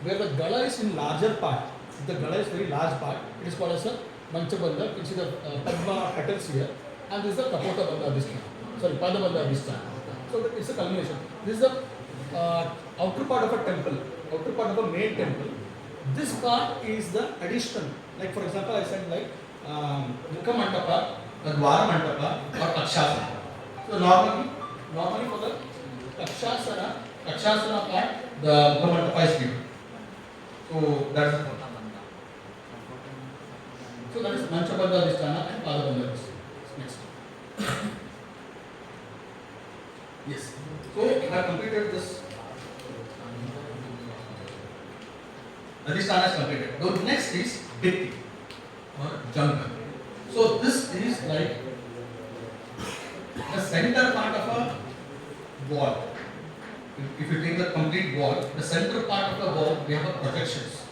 where the gala is in larger part. The gala is very large part. It is called as a Manchabandha. You can see the Padma petals here. And this is the Kapota Bandha Adhisthana. Sorry, Padabandha Adhisthana. So it's a culmination. This is the outer part of a temple, outer part of a main temple. This part is the addition. Like for example, I said like Mukha Mantapa, Dwara Mantapa, or Kakshasana. So normally for the Kakshasana part, the Mukha Mantapa is given. So that's the point. So that is Manchabandha Adhisthana and Padabandha Adhisthana. Next. Yes. So I have completed this. Adhisthana is completed. Now next is Bhitti or Janga. So this is like the center part of a wall. If you take the complete wall, the center part of the wall, we have a projections.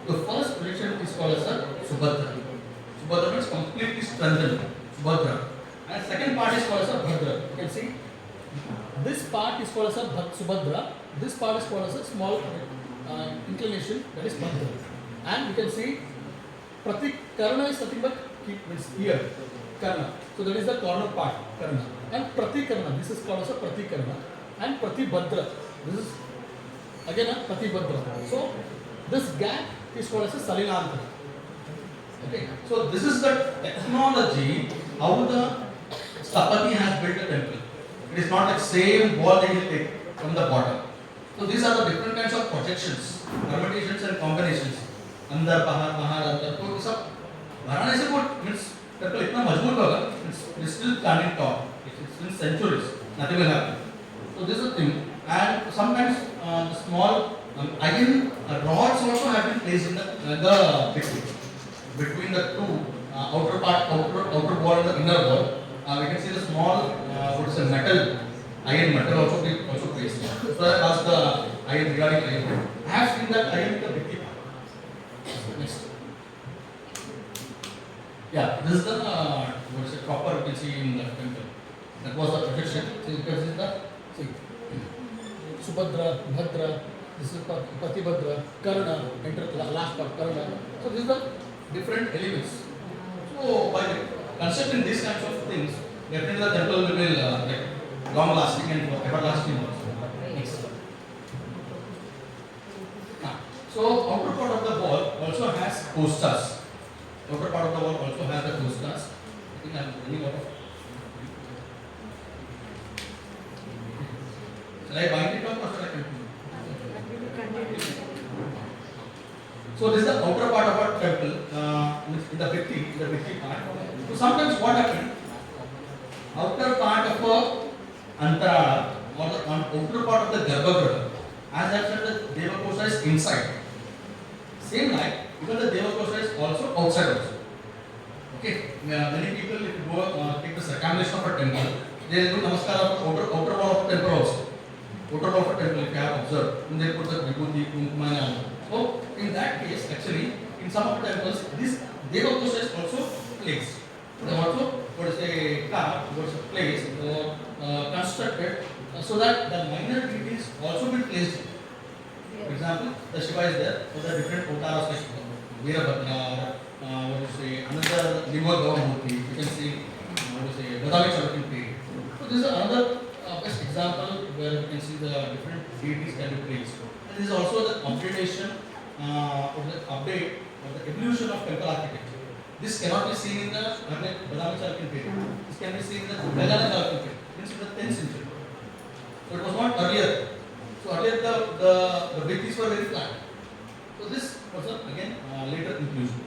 The first projection is called as a Subhadra. Subhadra means completely strengthened. Subhadra. And second part is called as a Bhadra. You can see this part is called as a Subhadra. This part is called as a small inclination, that is Bhadra. And you can see Karna is nothing but here. Karna. So that is the corner part, Karna. And Pratikarna, this is called as a Pratikarna. And Pratibhadra, this is again a Pratibhadra. So this gap is called as a Salinantara. Okay, so this is the technology how the Stapati has built a temple. It is not like same wall that you take from the bottom. So these are the different kinds of projections, permutations and combinations. Andar, Bahar, Andar. So this up. Varanasi को means temple इतना मजबूत होगा, it's still standing tall. It's been centuries, nothing will happen. So this is the thing. And sometimes the small iron rods also have been placed in the between the two outer wall and the inner wall. We can see the small metal also placed. So I asked the iron regarding iron. I have seen that iron in the Bhitti part. Next. Yeah, this is the proper you can see in the temple. That was the projection. So you can see the Subhadra, Bhadra, this is Patibhadra, Karna, enter the last part, Karna. So these are different elements. So by constructing these kinds of things, definitely the temple will be long lasting and everlasting also. Next. So outer part of the wall also has costas. Outer part of the wall also has the costas. I think I am running out of. Shall I bind it up or shall I continue? So this is the outer part of our temple, in the Bhitti part. So sometimes what happens? Outer part of a Antarala or the outer part of the Garbhagriha, as I said, the Devakosha is inside. Same like even the Devakosha is also outside also. Okay, many people if you go take the circumambulation of a temple, they do namaskar of outer wall of the temple also. Outer wall of a temple if you have observed, and they put the vibhuti, kumkumana. So in that case, actually in some of the temples, this Devakosha is also placed. They also what is a carved, what is a place or constructed so that the minor deities also be placed. For example, the Shiva is there, so the different avatars like Veerabhadra, what you say, another Limba Murti, you can see, what you say, Badami Charakin period. So this is another best example where you can see the different deities can be placed. And this is also the upgradation or the update or the evolution of temple architecture. This cannot be seen in the Badami Charakin period. This can be seen in the Meghalaya Charakin period, means in the 10th century. So it was not earlier. So earlier the British were very flat. So this was again later inclusion.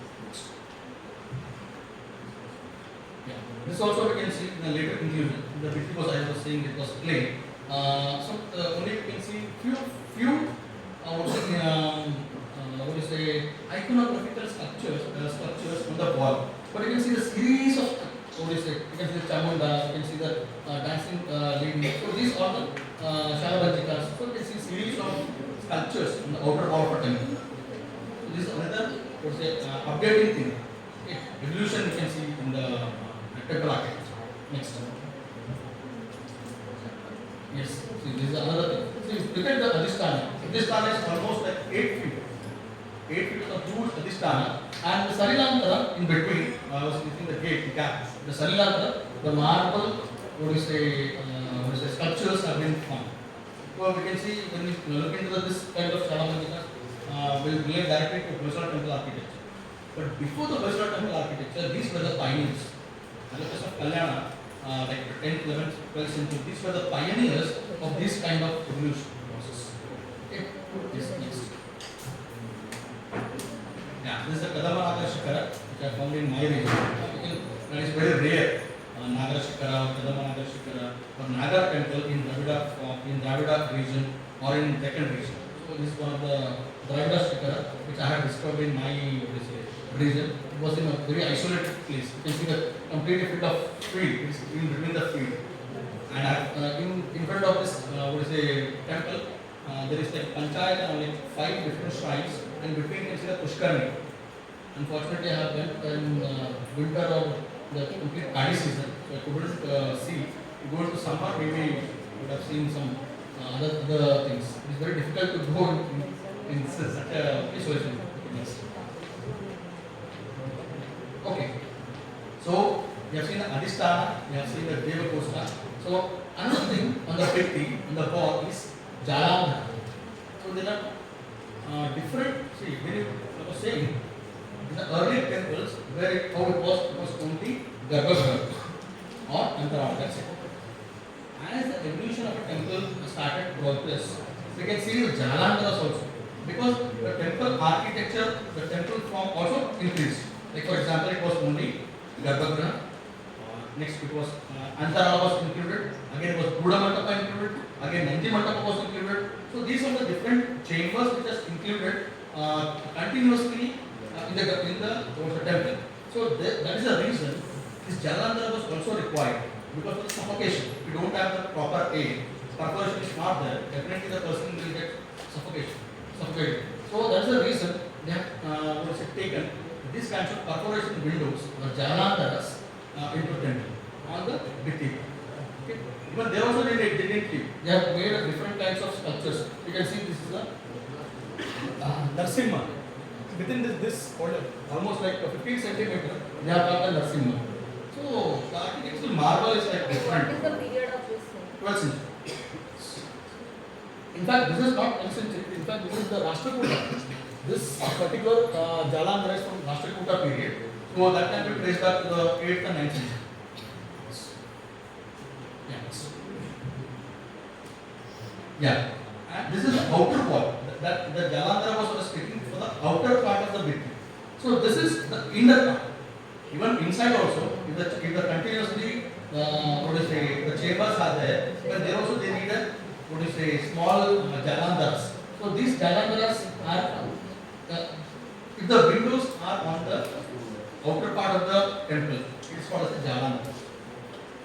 Yeah. This also we can see in the later inclusion. The British was, I was saying, it was plain. Only you can see few what do you say, iconographical structures on the wall. But you can see the series of what do you say? You can see the Chamunda, you can see the dancing lady. So these are the Shalabajikas. So you can see series of sculptures on the outer wall of a temple. So this is another what do you say, updating thing. Okay. Evolution you can see in the temple architecture. Next. Yes. See, this is another thing. See, look at the Adhisthana. Adhisthana is almost like 8 feet. 8 feet of huge Adhisthana. And the Sarilantara in between, I was using the gate, the gap. The Sarilantara, the marble, what do you say, sculptures have been formed. So we can see when we look into this kind of Shalamandikas, will relate directly to Hoysala temple architecture. But before the Hoysala temple architecture, these were the pioneers. And the case of Kalyana, like the 10th, 11th, 12th century, these were the pioneers of this kind of evolution process. Okay, yes, next. Yeah, this is the Kadamba Nagara Shikara, which I found in my region. That is very rare. Nagara Shikara, Kadamba Nagara Shikara, or Nagara temple in Dravida region or in Deccan region. So this is one of the Dravida Shikara, which I have discovered in my region. It was in a very isolated place. You can see the complete field of field. It's in between the field. And in front of this temple, there is like panchayat and like 5 different shrines, and between you can see the Pushkarni. Unfortunately, I have went in winter or the complete paddy season, so I couldn't see. You go into summer, maybe you would have seen some other things. It is very difficult to go in such a isolation. Okay, so we have seen the Adhisthana, we have seen the Devakosha. So another thing on the Pitti, on the wall is Jalandhara. So there are different, see, when I was saying, in the earlier temples, where it was only Garbhagriha or Antarama, that's it. As the evolution of a temple started progress, we can see the Jalandharas also. Because the temple architecture, the temple form also increased. Like for example, it was only Garbhagriha. Next it was Antarama was included. Again it was Buddha Mandapa included. Again Nanji Mandapa was included. So these are the different chambers which are included continuously in the temple. So that is the reason this Jalandhara was also required, because of the suffocation. If you don't have the proper air, perforation is not there, definitely the person will get suffocated. So that's the reason they have taken these kinds of perforation windows, the Jalandharas, into temple on the Bhitti. Okay. Even they also didn't keep. They have made different kinds of sculptures. You can see this is the Narsimha. Within this order, almost like 15 centimeter, they have got the Narsimha. So the architectural marvel is like What different. is the period of this thing? 12th century. In fact, this is not 12th century. In fact, this is the Rashtrakuta. This particular Jalandhara is from Rashtrakuta period. So that can be traced back to the 8th and 9th century. Yeah. And this is the outer wall. That the Jalandhara was speaking for the outer part of the Bhitti. So this is the inner part. Even inside also, if the continuously the chambers are there, but there also they need a small Jalandharas. So these Jalandharas are if the windows are on the outer part of the temple, it is called as the Jalandhara.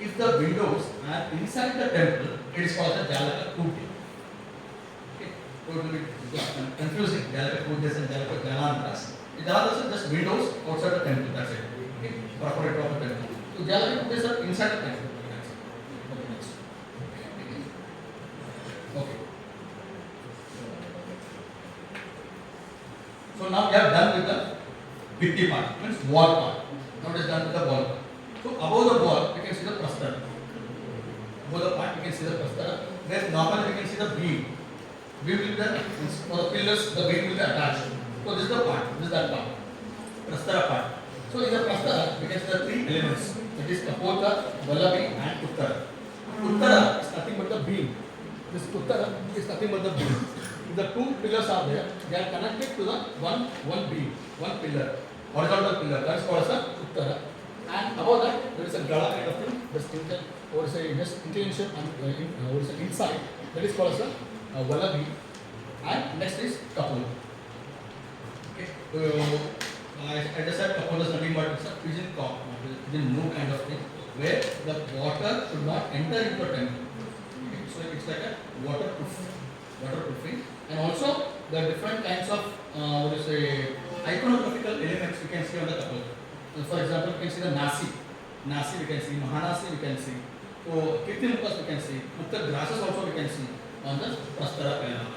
If the windows are inside the temple, it is called the Jalaka Kuti. Okay, so it will be confusing, Jalaka Kutis and Jalaka Jalandharas. The others are just windows outside the temple. That's it. Okay. Perforated of the temple. So they are like this are inside the temple. That's it. Okay. Next. Okay. So now we are done with the Vitti part, means wall part. Now it is done with the wall part. So above the wall, you can see the prastara. Above the part, you can see the prastara. Where normally we can see the beam. Beam will be there, for the pillars, the beam will be attached. So this is the part, this is that part. Prastara part. So in the prastara, we can see the three elements. That is Kapota, Vallavi and Uttara. Uttara is nothing but the beam. This Uttara is nothing but the beam. The two pillars are there. They are connected to the one beam, one pillar, horizontal pillar. That is called as a Uttara. And above that, there is a gala kind of thing. Just or say just inclination and or say inside. That is called as a Vallavi. And next is Kapula. Okay. I just said Kapula is nothing but it's a pigeon cock, pigeon no kind of thing, where the water should not enter into a temple. Okay. So it's like a waterproofing. And also the different kinds of what is say iconographical elements we can see on the kapula. For example, you can see the Nasi we can see, Mahanasi we can see, so Kirtimukhas we can see, Uttar grasses also we can see on the prastara element.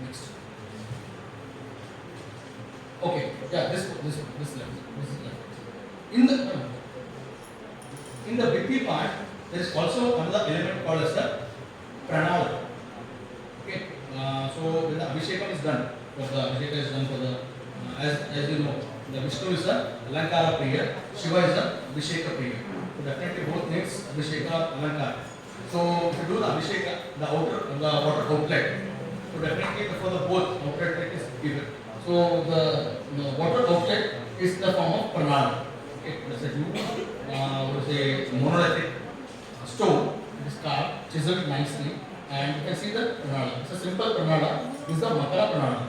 Next. Okay, yeah, this left. This is left. In the Vitti part, there is also another element called as the Pranala. Okay, so when the Abhishekam is done, for the as you know, the Vishnu is the Alankara Priya, Shiva is the Abhisheka Priya. So definitely both needs Abhisheka, Alankara. So if you do the Abhisheka, the water outlet, so definitely for the both outlet is given. So the water outlet is the form of Pranala. Okay, that's a monolithic stone. It is carved, chiseled nicely. And you can see the pranala. It's a simple pranala. This is the Makara pranala.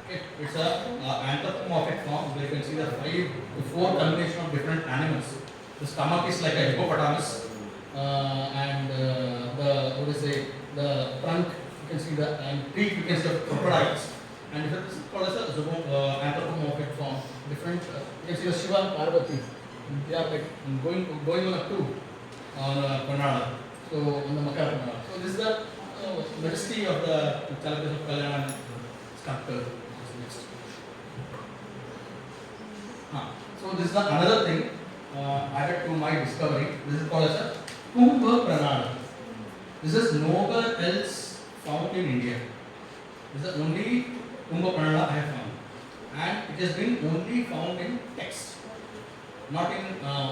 Okay, it's a anthropomorphic form where you can see the 5 to 4 combination of different animals. The stomach is like a hippopotamus, and the trunk you can see the teeth you can see the crocodiles, and it is called as a anthropomorphic form. Different you can see the Shiva and Parvati. They are like going on a tour on pranala. So on the Makara pranala. So this is the majesty of the Chalakes of Kalyan sculptor. So this is another thing added to my discovery. This is called as a Kumbha Pranala. This is nowhere else found in India. This is the only Kumbha Pranala I have found, and it has been only found in text, not in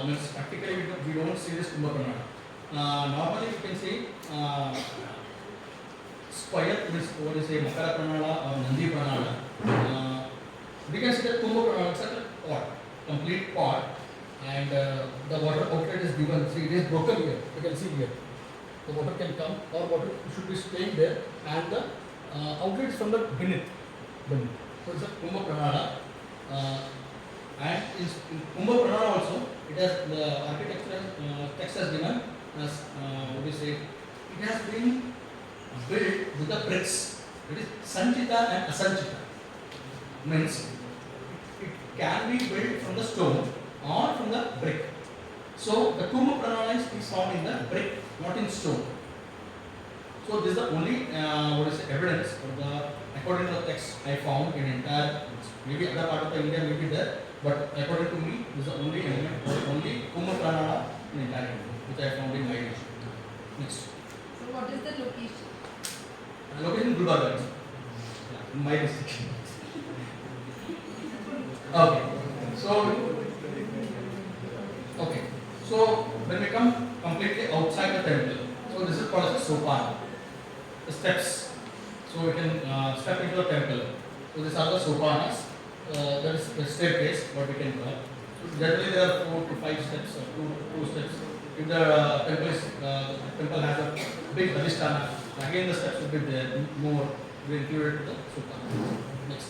means practically we don't see this Kumbha Pranala. Normally you can see square, means what is a Makara Pranala or Nandi Pranala. We can see that Kumbha Pranala is a pot, complete pot, and the water outlet is given. See, it is broken here. You can see here. The water can come, or water should be staying there, and the outlet is from the beneath. So it's a Kumbha Pranala. And in Kumbha Pranala also, it has the architectural text has given as what do you say? It has been built with the bricks. It is Sanchita and Asanchita. Means it can be built from the stone or from the brick. So the Kumbha Pranala is found in the brick, not in stone. So this is the only evidence or the according to the text I found in entire, maybe other part of the India may be there, but according to me this is the only element or only Kumbha Pranala in entire India which I found in my edition. Next. So what is the location? Location Gulbarga, in my district. Okay. So when we come completely outside the temple, so this is called as a sopan, the steps. So we can step into the temple. So these are the sopanas. That is the staircase, what we can call. So generally there are 4 to 5 steps or 2 steps. If the temple has a big adhisthana, again the steps will be there, more we included to the sopan. Next.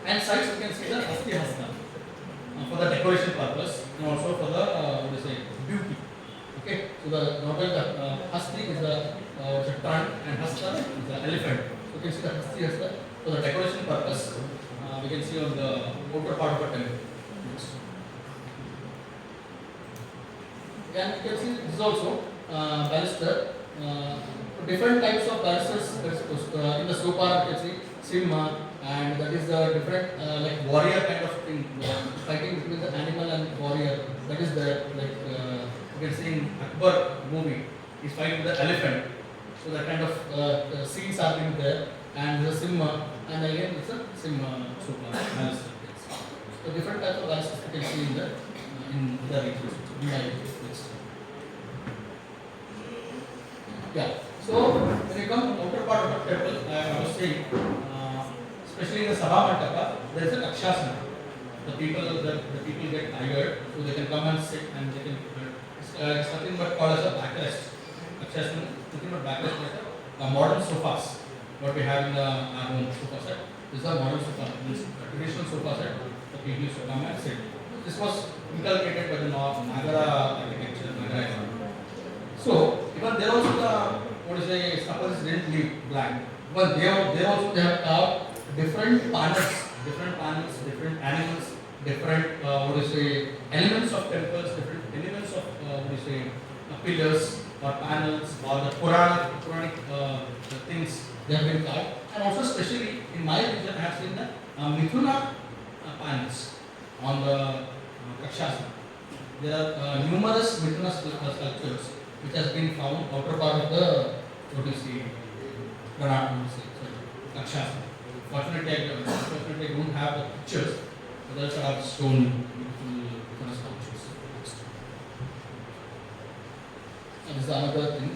And sides you can see the Hasti Hasta for the decoration purpose and also for the beauty. Okay, so the Hasti is the trunk and Hasta is the elephant. So you can see the Hasti Hasta for the decoration purpose. We can see on the outer part of the temple. And you can see this is also baluster. Different types of balusters in the stupa. You can see simha, and that is the different like warrior kind of thing, fighting between the animal and warrior. That is the like you can see in Akbar movie. He's fighting with the elephant. So that kind of scenes are being there, and the simha, and again it's a simha stupa baluster. So different types of balusters you can see in the regions. Yeah. So when you come outer part of the temple, I was saying, especially in the Sabha Mandapa, there is an Akshasana. The people get tired, so they can come and sit, and they can. It's nothing but called as a backrest. Akshasana, nothing but backrest, like modern sofas. What we have in our own sofa set. This is a modern sofa. This traditional sofa set. The people used to come and sit. This was inculcated by the Nagara architecture, Nagara. So even there also the suppers didn't leave blank. But they have carved different panels, different animals, different elements of temples, different elements of pillars or panels or the Puranic things they have been carved. And also especially in my region I have seen the Mithuna panels on the Kakshasana. There are numerous Mithuna sculptures which has been found outer part of the Kakshasana. Fortunately, I don't have the pictures, but also I have stone Mithuna sculptures. And this is another thing.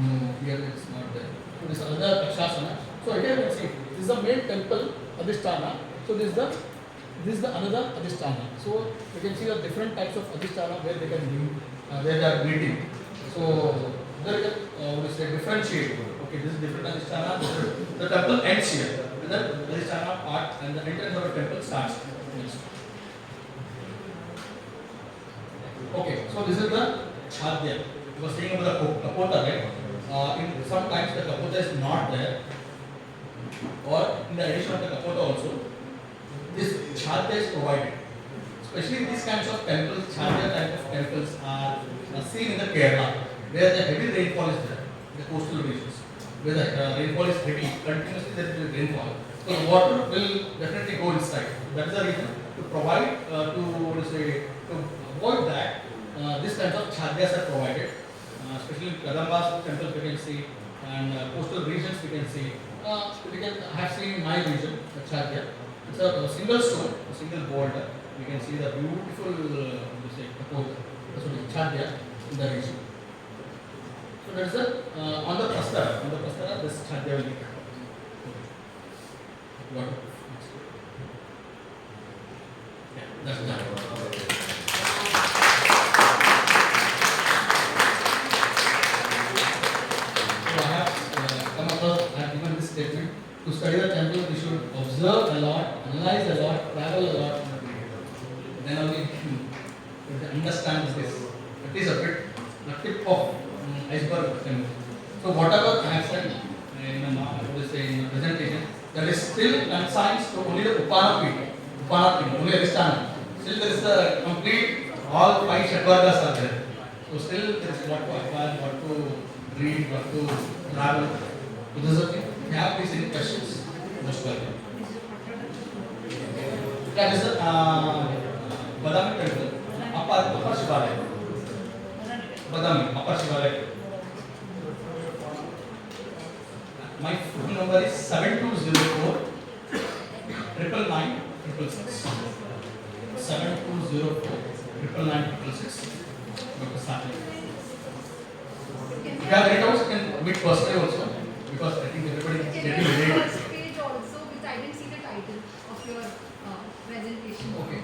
No, here it's not there. So this is another Kakshasana. So here you can see this is the main temple Adhisthana. So this is the another Adhisthana. So you can see the different types of Adhisthana where they can live, where they are meeting. So there is differentiate. Okay, this is different Adhisthana. The temple ends here, and then Adhisthana part and the entrance of the temple starts. Okay, so this is the Chhadya. You were saying about the kapota, right? In sometimes the kapota is not there, or in the addition of the kapota also, this chhadya is provided. Especially these kinds of temples, chhadya type of temples are seen in the Kerala, where the heavy rainfall is there, the coastal regions, where the rainfall is heavy, continuously there will be rainfall. So the water will definitely go inside. That is the reason to provide, to avoid that, this kinds of chhadyas are provided. Especially in Kadambas temples we can see, and coastal regions we can see. We can have seen in my region, the chhadya. It's a single stone, a single boulder. We can see the beautiful chhadya in the region. So that is on the prastara, this chhadya will be kept. Waterproof. Yeah, that's done. To study the temple, we should observe a lot, analyze a lot, travel a lot. Then only we can understand this. It is a tip of iceberg temple. So whatever I have said in the presentation, that is still consigns to only the Upana, only Adhisthana. Still there is the complete, all 5 Shatvargas are there. So still there is what to acquire, what to read, what to travel. So this is the thing. If you have these any questions, most welcome. That is the Badami temple, Upper Shivalaya. Badami, Upper Shivalaya. My phone number is 7204 999 666. 7204 999 666. Dr. Sati. If you have any doubts, you can meet personally also. Because I think everybody is getting ready. Page also, which I didn't see the title of your presentation. Okay.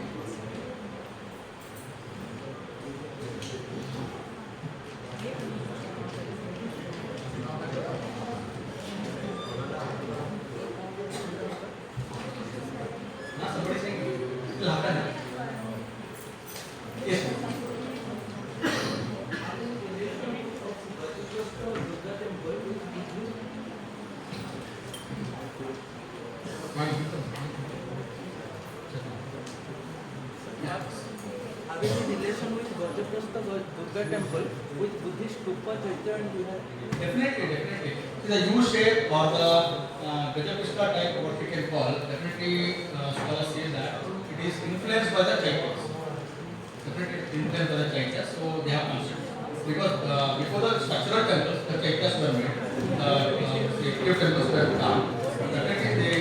Now somebody saying it will happen. Yes. correlation with Gajaprastha Durga temple with Buddhist stupa chaitya and Vihar? Definitely. See, the U shape or the Gajapushka type, what we can call, definitely scholars say that it is influenced by the Chaityas. Definitely influenced by the Chaityas, so they have concept. Because before the structural temples, the Chaityas were made, the cave temples were done. Definitely,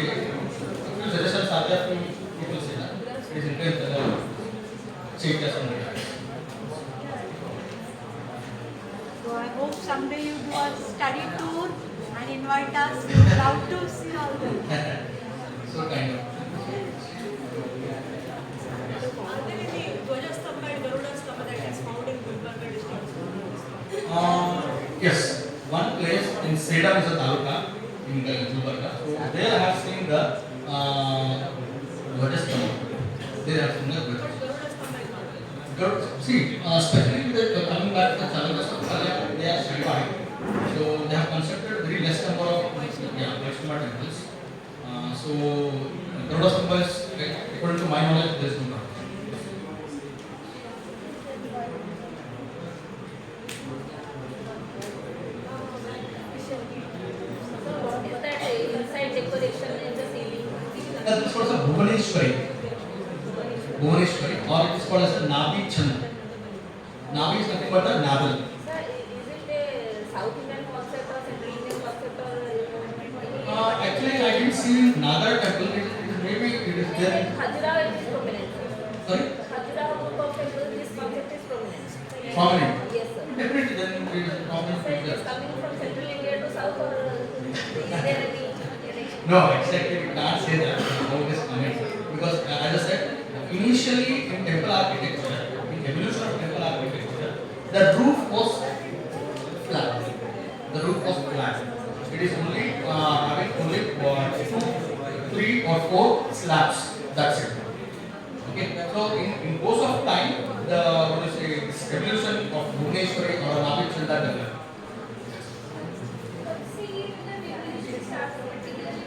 few suggestions are there from people say that it is influenced by the Chaityas and Vihars. So I hope someday you do a study tour and invite us. We would love to see all this. So kind of. Are there any Dwajastambha and Garuda Stambha that is found in Gulbarga district? Yes, one place in Sedam is a taluka in Gulbarga. So there I have seen the Dwajastambha. There I have seen the Dwajastambha. Garuda Stambha is not there. See, especially with coming back to the Chalakastambha, they are Shivaik. So they have constructed very less number of Vaishnava temples. So Garuda Stambha is, according to my knowledge, there is no. So what is that inside decoration in the ceiling? That is called as a Bhuvaneshwari. Bhuvaneshwari, or it is called as a Nabi Chand. Nabi is nothing but the navel. Sir, is it a South Indian concept or Central Indian concept or Actually, I didn't see Nagar temple. Maybe it is there. in Khajuraho it is prominent. Sorry? Khajuraho group of temples, this concept is prominent. Prominent. Yes, sir. Definitely, then it is prominent. So it is coming from Central India to South or is there any connection? No, exactly. We can't say that. How it is coming. Because as I said, initially in temple architecture, in evolution of temple architecture, the roof was flat. The roof was flat. It is only having only 2, 3 or 4 slabs. That's it. Okay. So in course of time, the what do you say, this evolution of Bhuvaneshwari or Nabi Chanda developed. See, the revolution starts particularly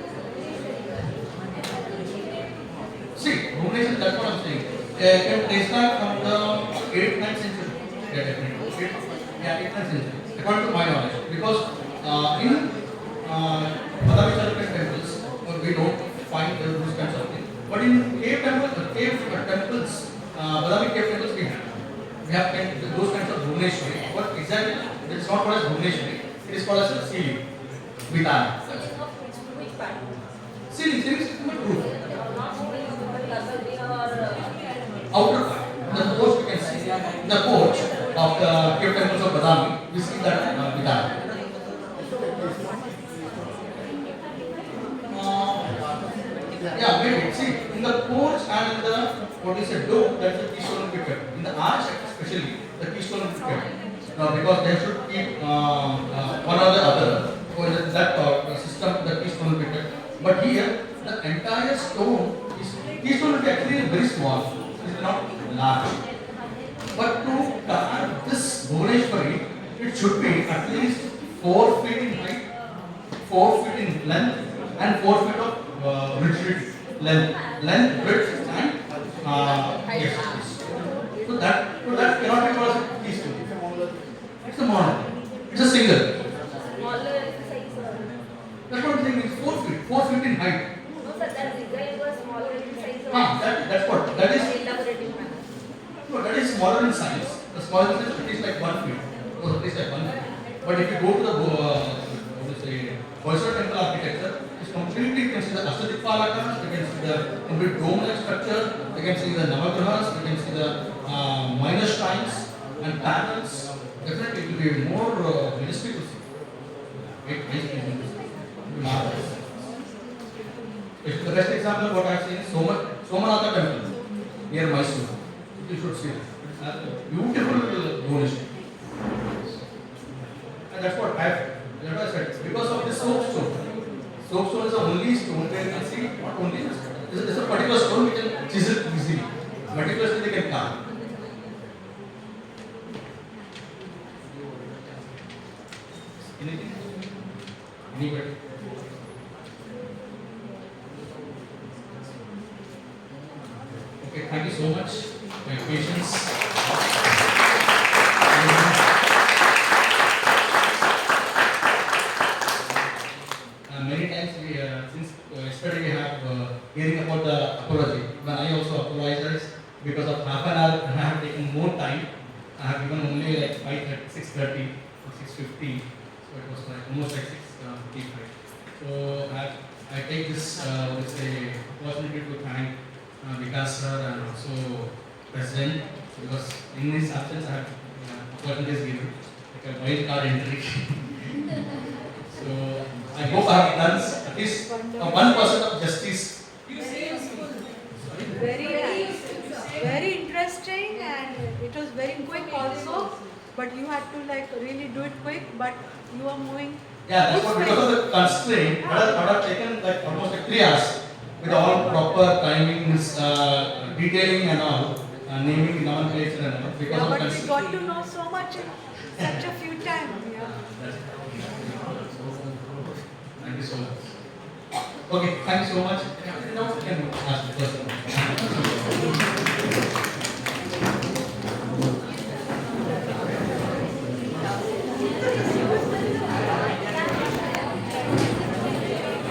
See, Bhubaneswar, that's what I'm saying. Can trace back from the 8th, 9th century. Yeah, definitely. 8th, 9th century. According to my knowledge. Because in Badami Charukya temples, we don't find those kinds of things. But in cave temples, Badami cave temples, we have. We have those kinds of Bhuvaneshwari. But exactly, it is not called as Bhuvaneshwari. It is called as a ceiling. Vitana. Ceiling of which part? Ceiling is not roof. Not ceiling of Garbhagriha or Outer part, the porch we can see, the porch of the cave temples of Badami, we see that Vidana. Yeah, maybe. See, in the porch and in the, what is it, dome, that's the keystone kept. In the arch, especially, the keystone kept. Because they should keep one or the other. So in that system, the keystone will be kept. But here, the entire stone is, keystone will be actually very small. It is not large. But to carve this Bhuvaneshwari, it should be at least 4 feet in height, 4 feet in length, and 4 feet of rigidity. Length, width, and yes. So that cannot be called a keystone. It's a model. It's a single. smaller size or That's what I'm saying. It's 4 feet in height. no sir, that design was smaller in size or That's what. That is. elaborative manner. No, that is smaller in size. The smaller in size, at least like 1 feet. No, at least like 1 feet. But if you go to the what to say, Hoysala temple architecture, it's completely, you can see the Asadipalakas, you can see the complete dome-like structure, you can see the Navagrahas, you can see the minor shrines and panels. Definitely, it will be more realistic to see. Marvelous. If the best example what I have seen is Somanatha temple near Mysore. You should see it. It's a beautiful donation. And that's what I said. Because of the soapstone. Soapstone is the only stone where you can see, not only this is a particular stone we can chisel easily. Meticulously they can carve. Anything? Anybody? Okay, thank you so much for your patience. time. I have given only like 6:30 or 6:50, so it was like almost like 6:55. So I take this let's say opportunity to thank Vikas sir and also President, because in his absence I have opportunities given like a wild card entry. So I hope I have done at least 1% of justice. Very interesting, and it was very quick also. But you had to like really do it quick. But you are moving. Yeah, that's what, because of the constraint, I would have taken like almost like 3 hours with all proper timings, detailing and all, naming nomenclature and all. Because Yeah, of but we constraint. got to know so much in such a few times. Yeah. Thank you so much. Okay, thank you so much. Now you can ask the question.